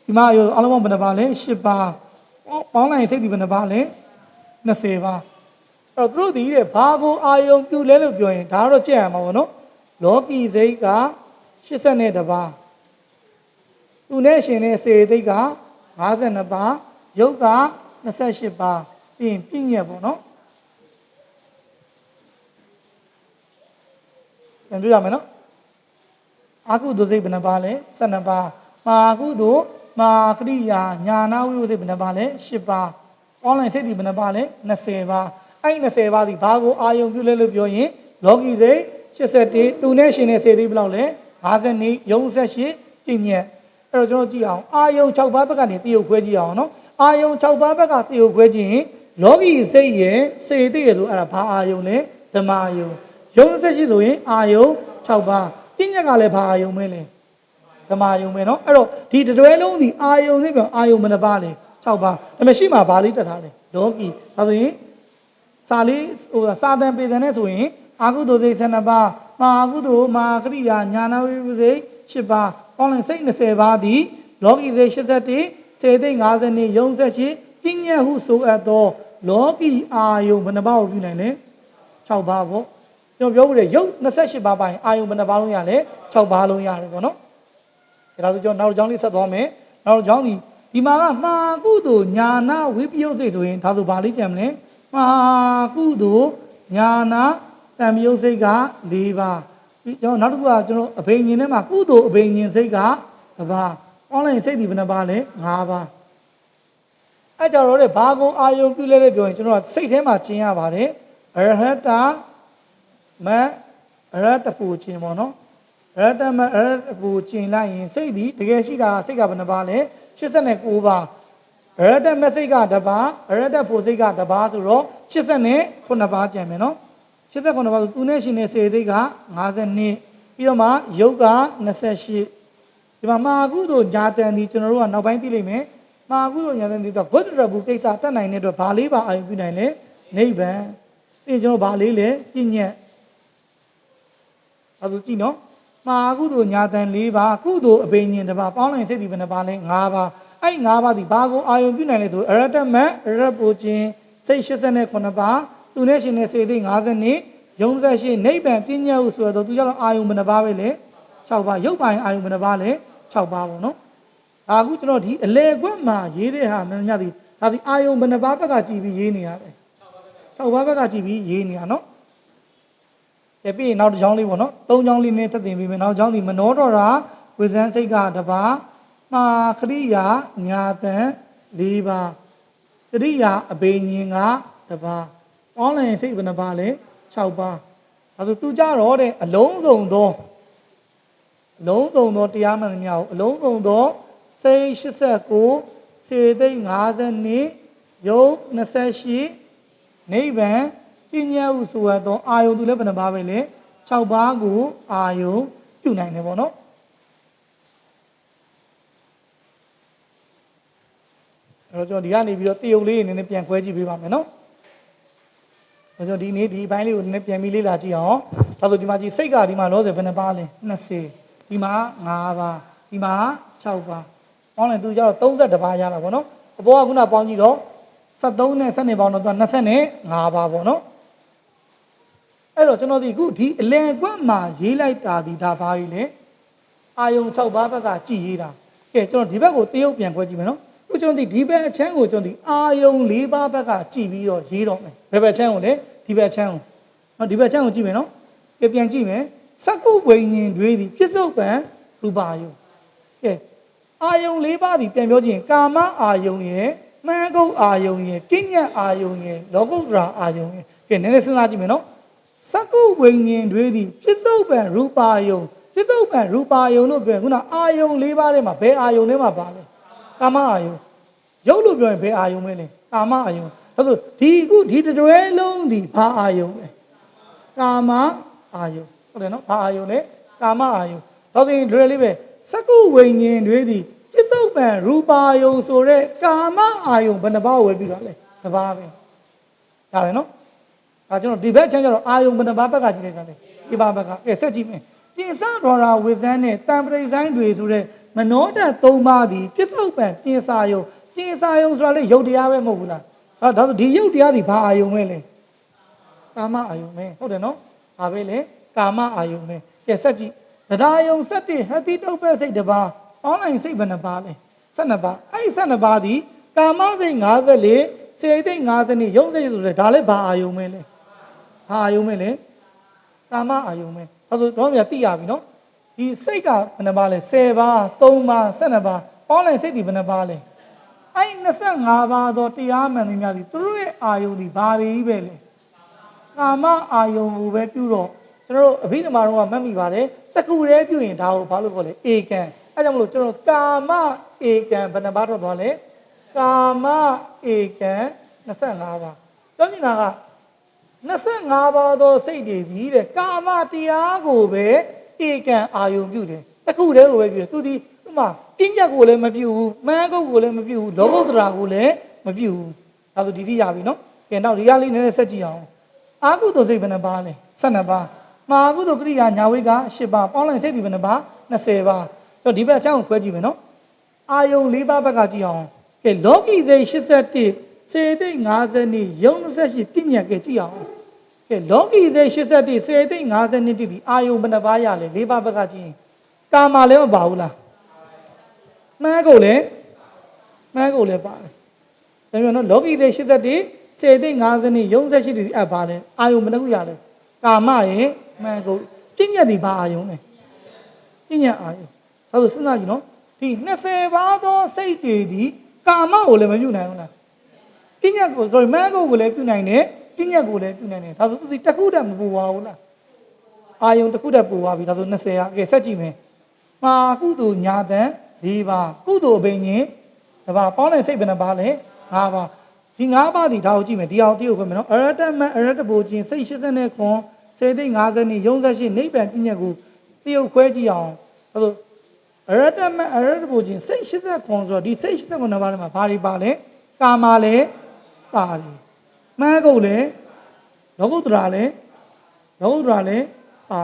ဒီမှာရောအလုံးပေါင်းဘယ်နှပါလဲ10ပါးပေါင်းလိုက်ရင်စိတ်ဒီဘယ်နှပါလဲ20ပါးအဲ့တော့သူတို့ဒီတဲ့ဘာကိုအာယုံပြုလဲလို့ပြောရင်ဒါတော့ကြည့်ရမှာပေါ့နော်လောကီစိတ်က82ပါးသူနဲ့ရှင်တဲ့စေသိက်က52ပါးယုတ်က28ပါးပြီးရင်ပြည့်ညက်ပေါ့နော်ပြန်ပြရမယ်နော်အာကုသိုလ်စိတ်ဘယ်နှပါလဲ12ပါးမာကုသိုလ်မာခရိယာညာနာဝိဝစိတ်ဘယ်နှပါလဲ10ပါးအွန်လိုင်းစိတ်ဒီဘယ်နှပါလဲ20ပါးအဲ့20ပါးဒီဘာကိုအာယုံပြုလဲလို့ပြောရင်လောကီစိတ်81သူနဲ့ရှင်တဲ့စေသိဘယ်လောက်လဲ52ယုံ78ပြည့်ညက်အဲ့တော့ကျွန်တော်ကြည့်အောင်အာယုံ6ပါးဘက်ကနေတရုပ်ခွဲကြည့်အောင်နော်အာယုံ6ပါးဘက်ကတရုပ်ခွဲကြည့်ရင်လောကီစိတ်ရဲ့စေသိရဲ့ဆိုအဲ့ဒါဘာအာယုံလဲဓမ္မအာယုံယုံသက်ရှိဆိုရင်အာယုံ6ပါးပြည့်ညက်ကလည်းဘာအာယုံပဲလဲဓမ္မအာယုံပဲနော်အဲ့တော့ဒီတွဲလုံးဒီအာယုံလေးပြောအာယုံဘယ်နှပါလဲ6ပါးဒါပေမဲ့ရှိမှဘာလေးတက်ထားလဲလောကီဒါဆိုရင်စာလေးစာတန်ပေတန်နဲ့ဆိုရင်အာကုသိုလ်စိတ်12ပါးမာကုသိုလ်မာခရိယာညာနာဝိပစိတ်10ပါးပေါင်းလိုက်စိတ်20ပါးသည်လောကီစိတ်81စေသိတ်52ယုံ78ပြည့်ညက်ဟုဆိုအပ်သောလောကီအာယုံဘယ်နှပါးကိုပြုနိုင်လဲ6ပါးပေါ့ကျွန်တော်ပြောလို့ရရုပ်28ပါးပိုင်းအာယုံဘယ်နှပါးလုံးရလဲ6ပါးလုံးရတယ်ပေါ့နော်ဒါဆိုကျွန်တော်နောက်တစ်ကြောင်းလေးဆက်သွားမယ်နောက်တစ်ကြောင်းဒီမှာကမာကုသိုလ်ညာနာဝိပယုတ်စိတ်ဆိုရင်ဒါဆိုဘာလေးကြံမလဲမာကုသိုလ်ညာနာတံမြုပ်စိတ်က4ပါးကျွန်တော်နောက်တစ်ခုကကျွန်တော်အဘိညာဉ်ထဲမှာကုသိုလ်အဘိညာဉ်စိတ်က1ပါးအွန်လိုင်းစိတ်ဒီဘယ်နှပါးလဲ5ပါးအဲ့ကြတော့လေဘာကိုအာယုံပြုလဲလို့ပြောရင်ကျွန်တော်ကစိတ်ထဲမှာကျင်ရပါတယ်အရဟတမအရဟတပူကျင်ပေါ့နော်အရဟတမအရဟတပူကျင်လိုက်ရင်စိတ်ဒီတကယ်ရှိတာစိတ်ကဘယ်နှပါးလဲ89ပါးအရဟတမစိတ်က1ပါးအရဟတပူစိတ်က1ပါးဆိုတော့89ပါးကျန်မယ်နော်89ပါးဆိုသူနဲ့ရှင်တဲ့စေသိက်က52ပြီးတော့မှယုတ်က28 ဒီမှာမာကုသိုလ်ညာတန်ဒီကျွန်တော်တို့ကနောက်ပိုင်းသိလိမ့်မယ်မာကုသိုလ်ညာတန်ဒီတော့ဂုတ္တရဘူးကိစ္စတတ်နိုင်တဲ့အတွက်ဘာလေးပါအာရုံပြုနိုင်လဲနိဗ္ဗာန်ပြီးကျွန်တော်ဘာလေးလဲပြည့်ညက်အဲ့ဒါကြည့်နော်မာကုသိုလ်ညာတန်၄ပါးကုသိုလ်အဘိညာဉ်တစ်ပါးပေါင်းလိုက်စိတ်ဒီဘယ်နှပါလဲ၅ပါးအဲ့၅ပါးဒီဘာကိုအာရုံပြုနိုင်လဲဆိုအရတ္တမတ်အရတ္ပူခြင်းစိတ်89ပါးသူနဲ့ရှင်တဲ့စေသိ50နှစ်ရုံးဆက်ရှိနိဗ္ဗာန်ပြည့်ညက်ဟုဆိုတော့သူကြောင့်အာယုံဘယ်နှပါးပဲလဲ6ပါးရုပ်ပိုင်အာယုံဘယ်နှပါးလဲ6ပါးပေါ့နော်ဒါအခုကျွန်တော်ဒီအလေကွက်မှာရေးတဲ့ဟာမှန်များသည်ဒါဒီအာယုံဘယ်နှပါးဘက်ကကြည့်ပြီးရေးနေရတယ်6ပါးဘက်ကကြည့်ပြီးရေးနေရနော်ပြီးရင်နောက်တစ်ချောင်းလေးပေါ့နော်၃ချောင်းလေးနဲ့ထပ်တင်ပြီးမယ်နောက်ချောင်းဒီမနောတော်ရာဝိဇန်စိတ်ကတပါးမှာခရိယာညာတန်၄ပါးခရိယာအဘိညာဉ်ကတပါးပေါင်းလိုက်စိတ်ဘယ်နှပါလဲ6ပါးဒါဆိုသူကြတော့တဲ့အလုံးစုံသောတရားမှန်သမျှကိုအလုံးစုံသောစိတ်89စေသိ50ရုပ်28နိဗ္ဗာန်ပြည့်ညတ်ဟုဆိုရသောအာယုံသူလည်းဘယ်နှပါပဲလဲ6ပါးကိုအာယုံပြုနိုင်တယ်ပေါ့နော်အဲ့တော့ကျွန်တော်ဒီကနေပြီးတော့တရုပ်လေးနည်းနည်းပြန်ခွဲကြည့်ပေးပါမယ်နော်ကျွန်တော်ဒီနေ့ဒီဘိုင်းလေးကိုနည်းနည်းပြန်ပြီးလေ့လာကြည့်အောင်ဒါဆိုဒီမှာကြည့်စိတ်ကဒီမှာလောဆယ်ဘယ်နှပါလဲ20ဒီမှာ5ပါးဒီမှာ6ပါးပေါင်းလိုက်သူကျတော့32ပါးရတာပေါ့နော်အပေါ်ကခုနပေါင်းကြည့်တော့73နဲ့7နဲ့ပေါင်းတော့သူက25ပါးပေါ့နော်အဲ့တော့ကျွန်တော်ဒီခုဒီအလယ်ကွက်မှာရေးလိုက်တာဒီဒါဘာကြီးလဲအာယုံ6ပါးဘက်ကကြည့်ရေးတာကဲကျွန်တော်ဒီဘက်ကိုတရုပ်ပြန်ခွဲကြည့်မယ်နော်ခုကျွန်တော်ဒီဘက်အချမ်းကိုကျွန်တော်ဒီအာယုံ4ပါးဘက်ကကြည့်ပြီးတော့ရေးတော့မယ်ဘယ်ဘက်အချမ်းကိုလဲဒီဘက်အချမ်းကိုနော်ဒီဘက်အချမ်းကိုကြည့်မယ်နော်ကဲပြန်ကြည့်မယ်စက္ကုဝိညာဉ်တွေဒီပြစ္ဆုတ်ပံရူပါယုံကဲအာယုံ4ပါးဒီပြန်ပြောကြည့်ရင်ကာမအာယုံရဲ့မှန်ကုတ်အာယုံရဲ့ကိညတ်အာယုံရဲ့လောကုတ္တရာအာယုံရဲ့ကဲနည်းနည်းစဉ်းစားကြည့်မယ်နော်စက္ကုဝိညာဉ်တွေဒီပြစ္ဆုတ်ပံရူပါယုံပြစ္ဆုတ်ပံရူပါယုံလို့ပြောရင်ခုနအာယုံ4ပါးထဲမှာဘယ်အာယုံထဲမှာပါလဲကာမအာယုံရုပ်လို့ပြောရင်ဘယ်အာယုံပဲလဲကာမအာယုံဒါဆိုဒီခုဒီတွဲလုံးဒီဘာအာယုံလဲကာမအာယုံဟုတ်တယ်နော်ဘာအာယုံလဲကာမအာယုံဒါဆိုရင်လွယ်လေးပဲစက္ကုဝိညာဉ်တွေဒီပြစ္ဆုတ်ပံရူပါယုံဆိုတဲ့ကာမအာယုံဘယ်နှပါးဝယ်ပြီးတော့လဲတစ်ပါးပဲဒါလည်းနော်ဒါကျွန်တော်ဒီဘက်ချမ်းကျတော့အာယုံဘယ်နှပါးဘက်ကကြည့်လိုက်တာလဲဒီပါးဘက်ကကဲဆက်ကြည့်မယ်ပြင်စတော်ရာဝိဇန်းနဲ့တံပရိဆိုင်တွေဆိုတဲ့မနောတတ်၃ပါးဒီပြစ္ဆုတ်ပံပြင်စာယုံဆိုတာလေရုပ်တရားပဲမဟုတ်ဘူးလားဒါဆိုဒီရုပ်တရားဒီဘာအာယုံပဲလဲကာမအာယုံပဲဟုတ်တယ်နော်ဘာပဲလဲကာမအာယုံပဲကဲဆက်ကြည့်တရားယုံ7ဟတိတုပ္ပစိတ်တစ်ပါးအောင်းလိုက်စိတ်ဘယ်နှပါလဲ12ပါးအဲ့12ပါးဒီကာမစိတ်54စေတိတ်50နဲ့ရုပ်စိတ်ဆိုတဲ့ဒါလည်းဘာအာယုံပဲလဲဘာအာယုံပဲလဲကာမအာယုံပဲဒါဆိုတော့မြတ်သိရပြီနော်ဒီစိတ်ကဘယ်နှပါလဲ10ပါး3ပါး12ပါးအောင်းလိုက်စိတ်ဒီဘယ်နှပါလဲအဲ့25ပါးသောတရားမှန်သမျှဒီသူတို့ရဲ့အာယုံဒီဘာတွေကြီးပဲလဲကာမအာယုံကိုပဲပြုတော့ကျွန်တော်တို့အဘိဓမ္မာတော်ကမှတ်မိပါတယ်တကူတည်းပြုရင်ဒါကိုဘာလို့ခေါ်လဲဧကံအဲကြောင့်မလို့ကျွန်တော်ကာမဧကံဘယ်နှပါတော့သွားလဲကာမဧကံ25ပါးပြောနေတာက25ပါးသောစိတ်တွေကြီးတဲ့ကာမတရားကိုပဲဧကံအာယုံပြုတယ်တကူတည်းကိုပဲပြုတယ်သူဒီဥမာပညာကိုလည်းမပြုဘူးမှန်ကုတ်ကိုလည်းမပြုဘူးလောကုတ္တရာကိုလည်းမပြုဘူးဒါဆိုဒီတိရပြီနော်ကဲနောက်ဒီကလေးနည်းနည်းဆက်ကြည့်အောင်အာကုသိုလ်စိတ်ဘယ်နှပါလဲ12ပါးမာကုသိုလ်ကရိယာညာဝိက10ပါးပေါင်းလိုက်စိတ်ဒီဘယ်နှပါ20ပါးဆိုဒီဘက်အချမ်းကိုခွဲကြည့်မယ်နော်အာယုံ4ပါးဘက်ကကြည့်အောင်ကဲလောကီစိတ်81စေတိတ်50နဲ့ယုံ28ပညာကဲကြည့်အောင်ကဲလောကီစိတ်81စေတိတ်50နဲ့ဒီအာယုံဘယ်နှပါရလဲ4ပါးဘက်ကကြည့်ရင်ကာမလည်းမပါဘူးလားမှန်ကုန်လည်းပါတယ်ဒါမျိုးနော်လောကီစိတ်81စေတိတ်50နဲ့ယုံ28ဒီအပ်ပါလဲအာယုံဘယ်နှခုရလဲကာမရဲ့မှန်ကုန်ပညာဒီဘာအာယုံလဲပညာအာယုံဒါဆိုစဉ်းစားကြည့်နော်ဒီ20ပါးသောစိတ်တွေဒီကာမကိုလည်းမပြုနိုင်ဘူးလားပညာကိုမှန်ကုန်ကိုလည်းပြုနိုင်တယ်ပညာကိုလည်းပြုနိုင်တယ်ဒါဆိုသူဒီတစ်ခုတည်းမပူပါဘူးလားအာယုံတစ်ခုတည်းပူသွားပြီဒါဆို20ကဲဆက်ကြည့်မယ်မှာကုသိုလ်ညာတန်၄ပါးကုသိုလ်အဘိညာဉ်တစ်ပါးပေါင်းတဲ့စိတ်ဘယ်နှပါလဲ5ပါးဒီ5ပါးဒီဒါကိုကြည့်မယ်ဒီအောင်တရုပ်ပဲမယ်နော်အရတ္တမအရတ္တဘူခြင်းစိတ်80ခွန်စေတိတ်50နဲ့ရုံး78နိဗ္ဗာန်ပညာကိုတရုပ်ခွဲကြည့်အောင်ဒါဆို ရတမအရတဘူချင်းစိတ်80ခွန်ဆိုတော့ဒီစိတ်80ခွန်ဘာလဲမှာဘာတွေပါလဲကာမလည်းပါတယ်မှန်ကုန်လည်းလောကုတ္တရာလည်းပါ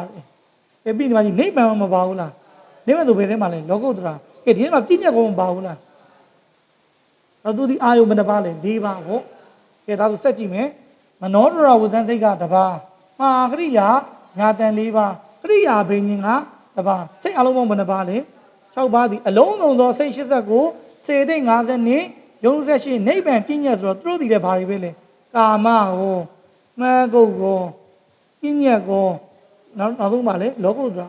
တယ်ပြီးဒီမှာနိဗ္ဗာန်မပါဘူးလားနိဗ္ဗာန်ဆိုဘယ်ထဲမှာလဲလောကုတ္တရာကဲဒီထဲမှာပြည့်ညက်ကောမပါဘူးလားတော့သူဒီအာယုံဘယ်နှပါလဲ၄ပါးပေါ့ကဲဒါဆိုဆက်ကြည့်မယ်မနောဒရဝဇန်စိတ်ကတစ်ပါးမှာကရိယာညာတန်၄ပါးကရိယာဘိညာဉ်ကတစ်ပါးစိတ်အလုံးပေါင်းဘယ်နှပါလဲ6ပါးဒီအလုံးစုံသောစိတ်89စေတိတ်50နှစ်48နိဗ္ဗာန်ပြည့်ညက်ဆိုတော့သူတို့ဒီလည်းဘာတွေပဲလဲကာမကိုမှန်ကုန်ကိုပြည့်ညက်ကိုနောက်ဆုံးပါလေလောကုတ္တရာ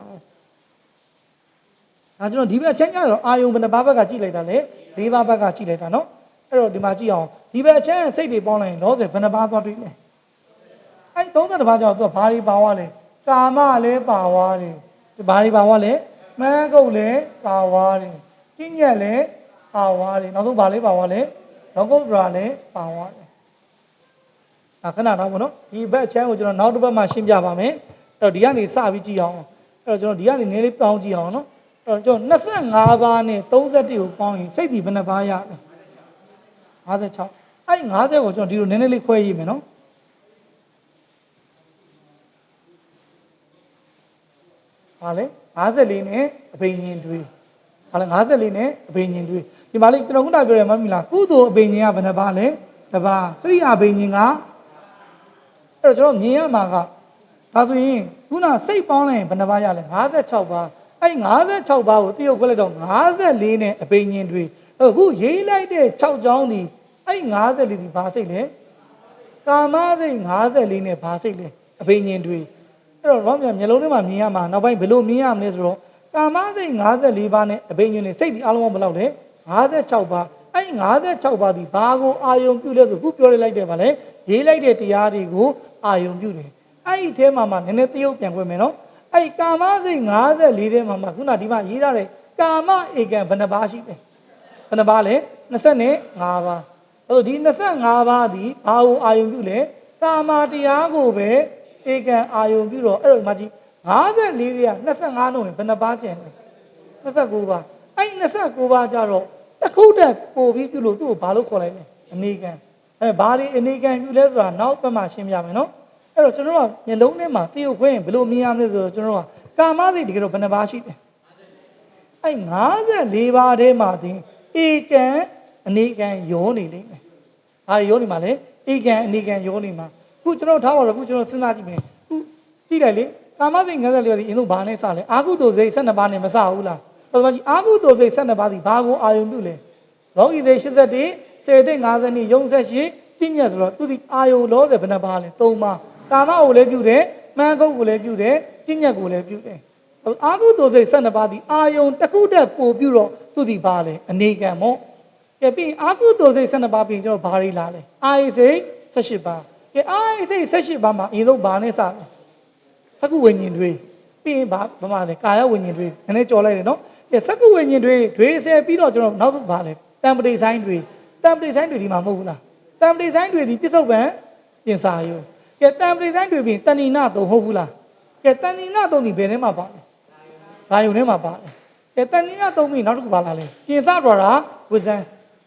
ဒါကျွန်တော်ဒီဘက်အချင်းချင်းတော့အာယုံဘယ်နှပါးဘက်ကကြည့်လိုက်တာလဲ၄ပါးဘက်ကကြည့်လိုက်တာနော်အဲ့တော့ဒီမှာကြည့်အောင်ဒီဘက်အချင်းစိတ်တွေပေါင်းလိုက်ရင်လောဆယ်ဘယ်နှပါးသွားတွေ့လဲအဲ့32ပါးကြောင့်သူကဘာတွေပါသွားလဲကာမလည်းပါသွားတယ်ဒီဘာတွေပါသွားလဲမှန်ကုန်လည်းပါသွားတယ်ပြည့်ညက်လည်းပါသွားတယ်နောက်ဆုံးဘာလေးပါသွားလဲလောကုတ္တရာလည်းပါသွားတယ်ဒါခဏတော့ဘောနော်ဒီဘက်အချင်းကိုကျွန်တော်နောက်တစ်ပတ်မှရှင်းပြပါမယ်အဲ့တော့ဒီကနေစပြီးကြည့်အောင်အဲ့တော့ကျွန်တော်ဒီကနေနည်းလေးပေါင်းကြည့်အောင်နော်အဲ့တော့ကျွန်တော်25ပါးနဲ့31ကိုပေါင်းရင်စိတ်ဒီဘယ်နှပါးရလဲ56အဲ့50ကိုကျွန်တော်ဒီလိုနည်းနည်းလေးခွဲရေးမယ်နော်ဟာလေ54နဲ့အဘိညာဉ်တွေဟာလေ54နဲ့အဘိညာဉ်တွေဒီမှာလေးကျွန်တော်ခုနပြောရမှမလားကုသိုလ်အဘိညာဉ်ကဘယ်နှပါးလဲတစ်ပါးကရိယာအဘိညာဉ်ကအဲ့တော့ကျွန်တော်မြင်ရမှာကဒါဆိုရင်ခုနစိတ်ပေါင်းလိုက်ရင်ဘယ်နှပါးရလဲ56ပါးအဲ့56ပါးကိုတရုပ်ခွဲလိုက်တော့54နဲ့အဘိညာဉ်တွေအခုရေးလိုက်တဲ့6ချောင်းဒီအဲ့54ဒီဘာစိတ်လဲကာမစိတ်54နဲ့ဘာစိတ်လဲအဘိညာဉ်တွေအဲ့တော့ဘောမြန်မျိုးလုံးထဲမှာမြင်ရမှာနောက်ပိုင်းဘယ်လိုမြင်ရမလဲဆိုတော့ကာမစိတ်54ပါးနဲ့အဘိညာဉ်တွေစိတ်ဒီအလုံးဘယ်လောက်လဲ56ပါးအဲ့56ပါးဒီဘာကိုအာယုံပြုလဲဆိုခုပြောလိုက်တယ်ဗာလဲရေးလိုက်တဲ့တရားတွေကိုအာယုံပြုတယ်အဲ့ဒီထဲမှာနည်းနည်းတရုပ်ပြန်ခွဲမယ်နော်အဲ့ကာမစိတ်54ထဲမှာခုနဒီမှာရေးထားတဲ့ကာမဧကံဘယ်နှပါးရှိလဲဘယ်နှပါးလဲ25ပါးအဲ့တော့ဒီ25ပါးဒီဘာကိုအာယုံပြုလဲကာမတရားကိုပဲဧကံအာယုံပြုတော့အဲ့တော့မှကြည့်54တွေက25လုံးဘယ်နှပါးကျန်လဲ29ပါးအဲ့29ပါးကြတော့တစ်ခုတည်းပို့ပြီးပြုလို့သူ့ကိုဘာလို့ခေါ်လိုက်လဲအနေကံဘာတွေအနေကံပြုလဲဆိုတာနောက်ပတ်မှရှင်းပြမယ်နော်အဲ့တော့ကျွန်တော်တို့ကမျက်လုံးထဲမှာတရုပ်ခွဲရင်ဘယ်လိုမြင်ရမလဲဆိုတော့ကျွန်တော်တို့ကကာမစိတ်တကယ်တော့ဘယ်နှပါးရှိတယ်အဲ့54ပါးထဲမှာတင်ဧကံအနေကံယောနေလိမ့်မယ်ဘာယောနေမှာလဲဧကံအနေကံယောနေမှာခုကျွန်တော်ထားပါတော့ခုကျွန်တော်စဉ်းစားကြည့်မယ်ခုကြည့်လိုက်လေကာမစိတ်54ပါးဒီအင်းတို့ဘာနဲ့စလဲအာဟုတုစိတ်12ပါးနဲ့မစဘူးလားအဲ့ဒါကြီးအာဟုတုစိတ်12ပါးဒီဘာကိုအာယုံပြုလဲလောကီစိတ်81စေတိတ်50နှစ်48ပြည့်ညက်ဆိုတော့သူဒီအာယုံလောဆယ်ဘယ်နှပါးလဲ3ပါးကာမကိုလည်းပြုတယ်မှန်ကုတ်ကိုလည်းပြုတယ်ပြည့်ညက်ကိုလည်းပြုတယ်အာဟုတုစိတ်12ပါးဒီအာယုံတစ်ခုတည်းပို့ပြုတော့သူဒီပါလဲအနေကံမော့ကဲပြီးအာဟုတုစိတ်12ပါးပြင်ကျွန်တော်ဘာတွေလာလဲအာယစိတ်18ပါးကဲအာယစိတ်18ပါးမှာအရင်ဆုံးဘာနဲ့စလဲသက္ကုဝိညာဉ်တွေပြီးရင်ဘာမှလဲကာယဝိညာဉ်တွေနည်းနည်းကြော်လိုက်တယ်နော်ကဲသက္ကုဝိညာဉ်တွေဆဲပြီးတော့ကျွန်တော်နောက်ဆုံးဘာလဲတံပတိဆိုင်တွေဒီမှာမဟုတ်ဘူးလားတံပတိဆိုင်တွေဒီပြစ္ဆုတ်ပံပြင်စာယုကဲတံပတိဆိုင်တွေပြင်တဏိနာသုံးဟုတ်ဘူးလားကဲတဏိနာသုံးဒီဘယ်ထဲမှာပါလဲဘာယုံထဲမှာပါလဲကဲတဏိနာသုံးပြီးနောက်တစ်ခုပါလာလဲပြင်စတော်တာဝဇံ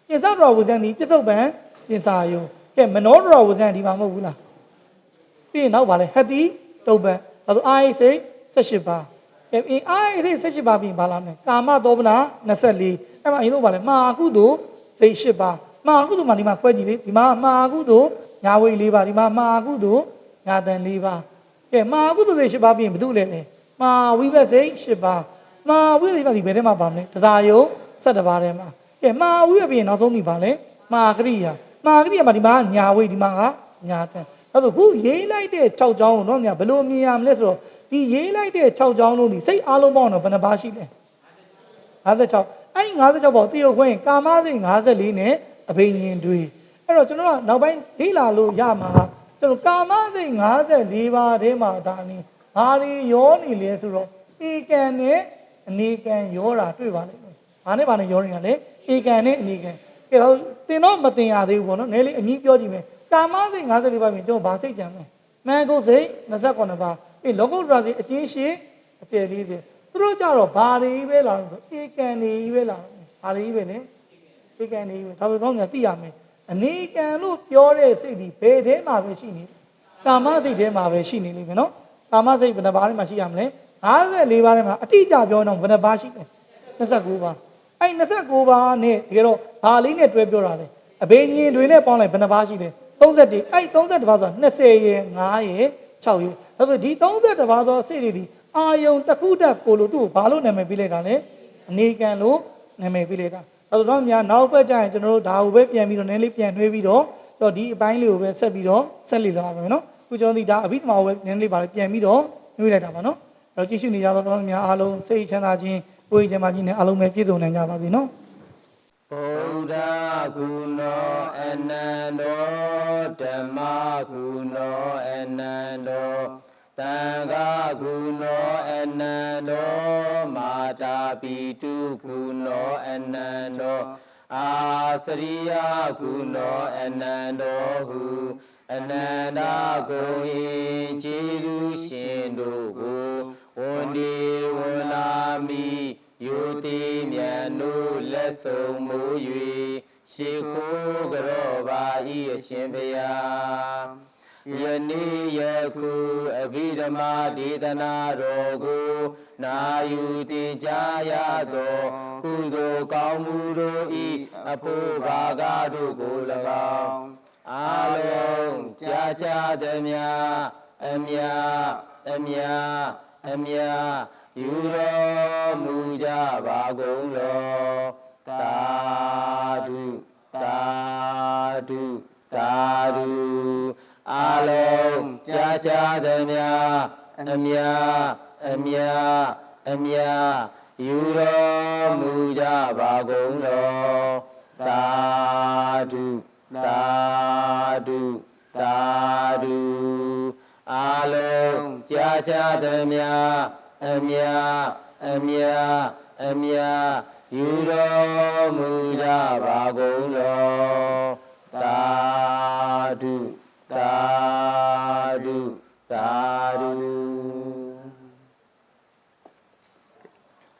ပြင်စတော်ဝဇံဒီပြစ္ဆုတ်ပံပြင်စာယုကဲမနောတော်ဝဇံဒီမှာမဟုတ်ဘူးလားပြီးရင်နောက်ပါလဲဟတိတုတ်ပံဒါဆိုအာယစိတ်18ပါးကဲအာယစိတ်18ပါးပြင်ပါလာမယ်ကာမသောပနာ24အဲ့မှာအရင်ဆုံးပါလဲမာကုသိုလ်စိတ်8ပါးမာကုသိုလ်မှာဒီမှာခွဲကြည့်လေဒီမှာမာကုသိုလ်ညာဝိ4ပါးဒီမှာမာကုသိုလ်ညာတန်4ပါးကဲမာကုသိုလ်စိတ်8ပါးပြင်ဘာလို့လဲမာဝိဘတ်စိတ်8ပါးမာဝိဘတ်စိတ်ဘယ်ထဲမှာပါမလဲတရားယုံ7ပါးထဲမှာကဲမာဝိဘတ်ပြင်နောက်ဆုံးဒီပါလဲမာကရိယာမှာဒီမှာညာဝိဒီမှာကညာတန်အဲ့ဒါခုရေးလိုက်တဲ့6ချောင်းကိုတော့ညာဘယ်လိုမြင်ရမလဲဆိုတော့ဒီရေးလိုက်တဲ့6ချောင်းလုံးဒီစိတ်အားလုံးပေါင်းတော့ဘယ်နှပါရှိလဲ56အဲ့56ပေါ့တရုပ်ခွင့်ကာမစိတ်54နဲ့အဘိညာဉ်တွေအဲ့တော့ကျွန်တော်ကနောက်ပိုင်းလေ့လာလို့ရမှာကကျွန်တော်ကာမစိတ်54ပါးထဲမှာဒါနေဘာတွေရောနေလဲဆိုတော့ဧကံနဲ့အနေကံရောတာတွေ့ပါလိမ့်မယ်ဘာနဲ့ရောနေတာလဲဧကံနဲ့အနေကံကဲတော့သင်တော့မသင်ရသေးဘူးပေါ့နော်နည်းလေးအမြင်ပြောကြည့်မယ်ကာမစိတ်54ပါးပြင်ကျွန်တော်ဘာစိတ်ကြံမလဲမှန်ကုတ်စိတ်29ပါးပြီးလောကုတ္တရာစိတ်အကျဉ်းရှိအကျယ်လေးပြသူ သူတို့ကြတော့ဘာတွေပဲလာလို့အေကန်နေပဲလာဘာတွေပဲလေအေကန်နေပဲဒါဆိုတော့ညာသိရမယ်အနေကန်လို့ပြောတဲ့စိတ်ဒီဘယ်ထဲမှာပဲရှိနေကာမစိတ်ထဲမှာပဲရှိနေလိမ့်မယ်နော်ကာမစိတ်ဘယ်နှပါးထဲမှာရှိရမလဲ54ပါးထဲမှာအတိအကျပြောတော့ဘယ်နှပါးရှိလဲ29ပါးအဲ့29ပါးနဲ့တကယ်တော့ဘာလေးနဲ့တွဲပြောတာလဲအဘေညင်တွေနဲ့ပေါင်းလိုက်ဘယ်နှပါးရှိလဲ31အဲ့31ပါးဆို20ရယ်9ရယ်6ရယ်ဒါဆိုဒီ31ပါးသောစိတ်တွေဒီအာယုံတစ်ခုတက်ကိုလို့သူ့ကိုဘာလို့နာမည်ပေးလိုက်တာလဲအနေကံလို့နာမည်ပေးလိုက်တာအဲ့တော့များနောက်ဘက်ကျရင်ကျွန်တော်တို့ဒါကိုပဲပြန်ပြီးတော့နည်းလေးပြန်နှွေးပြီးတော့ဒီအပိုင်းလေးကိုပဲဆက်ပြီးတော့ဆက်လေလာပါမယ်နော်ခုကျွန်တော်ဒီဒါအဘိဓမ္မာကိုပဲနည်းလေးပါပြန်ပြီးတော့နှွေးလိုက်တာပါနော်အဲ့တော့ကြည့်ရှုနေကြတော့များအားလုံးစိတ်ချမ်းသာခြင်းကိုယ်ချမ်းသာခြင်းနဲ့အားလုံးပဲပြည့်စုံနိုင်ကြပါစေနော်ဗုဒ္ဓဂုဏောအနန္တောဓမ္မဂုဏောအနန္တောသံဃာဂုဏောအနန္တောမာတာပိတုဂုဏောအနန္တောအာစရိယဂုဏောအနန္တောဟုအနန္တကိုယ်၏ကျေးဇူးရှင်တို့ကိုဝန်ဒီဝန်လာမိယုတိမြတ်တို့လက်ဆုံးမူ၍ရှေခိုးကြောပါ၏အရှင်ဘုရားယနေ့ယခုအဘိဓမ္မာဒေသနာတော်ကိုနာယူတင်ကြားရသောကုသိုလ်ကောင်းမှုတို့၏အဖို့ဘာကတို့ကို၎င်းအာလုံးကြားကြသည်များအမြအမြအမြယူတော်မူကြပါကုန်လောသာဓုသာဓုသာဓုအာလုံးကြားကြသည်များအမြအမြအမြယူတော်မူကြပါကုန်လောသာဓုသာဓုသာဓုအာလုံးကြားကြသည်များအမြအမြအမြယူတော်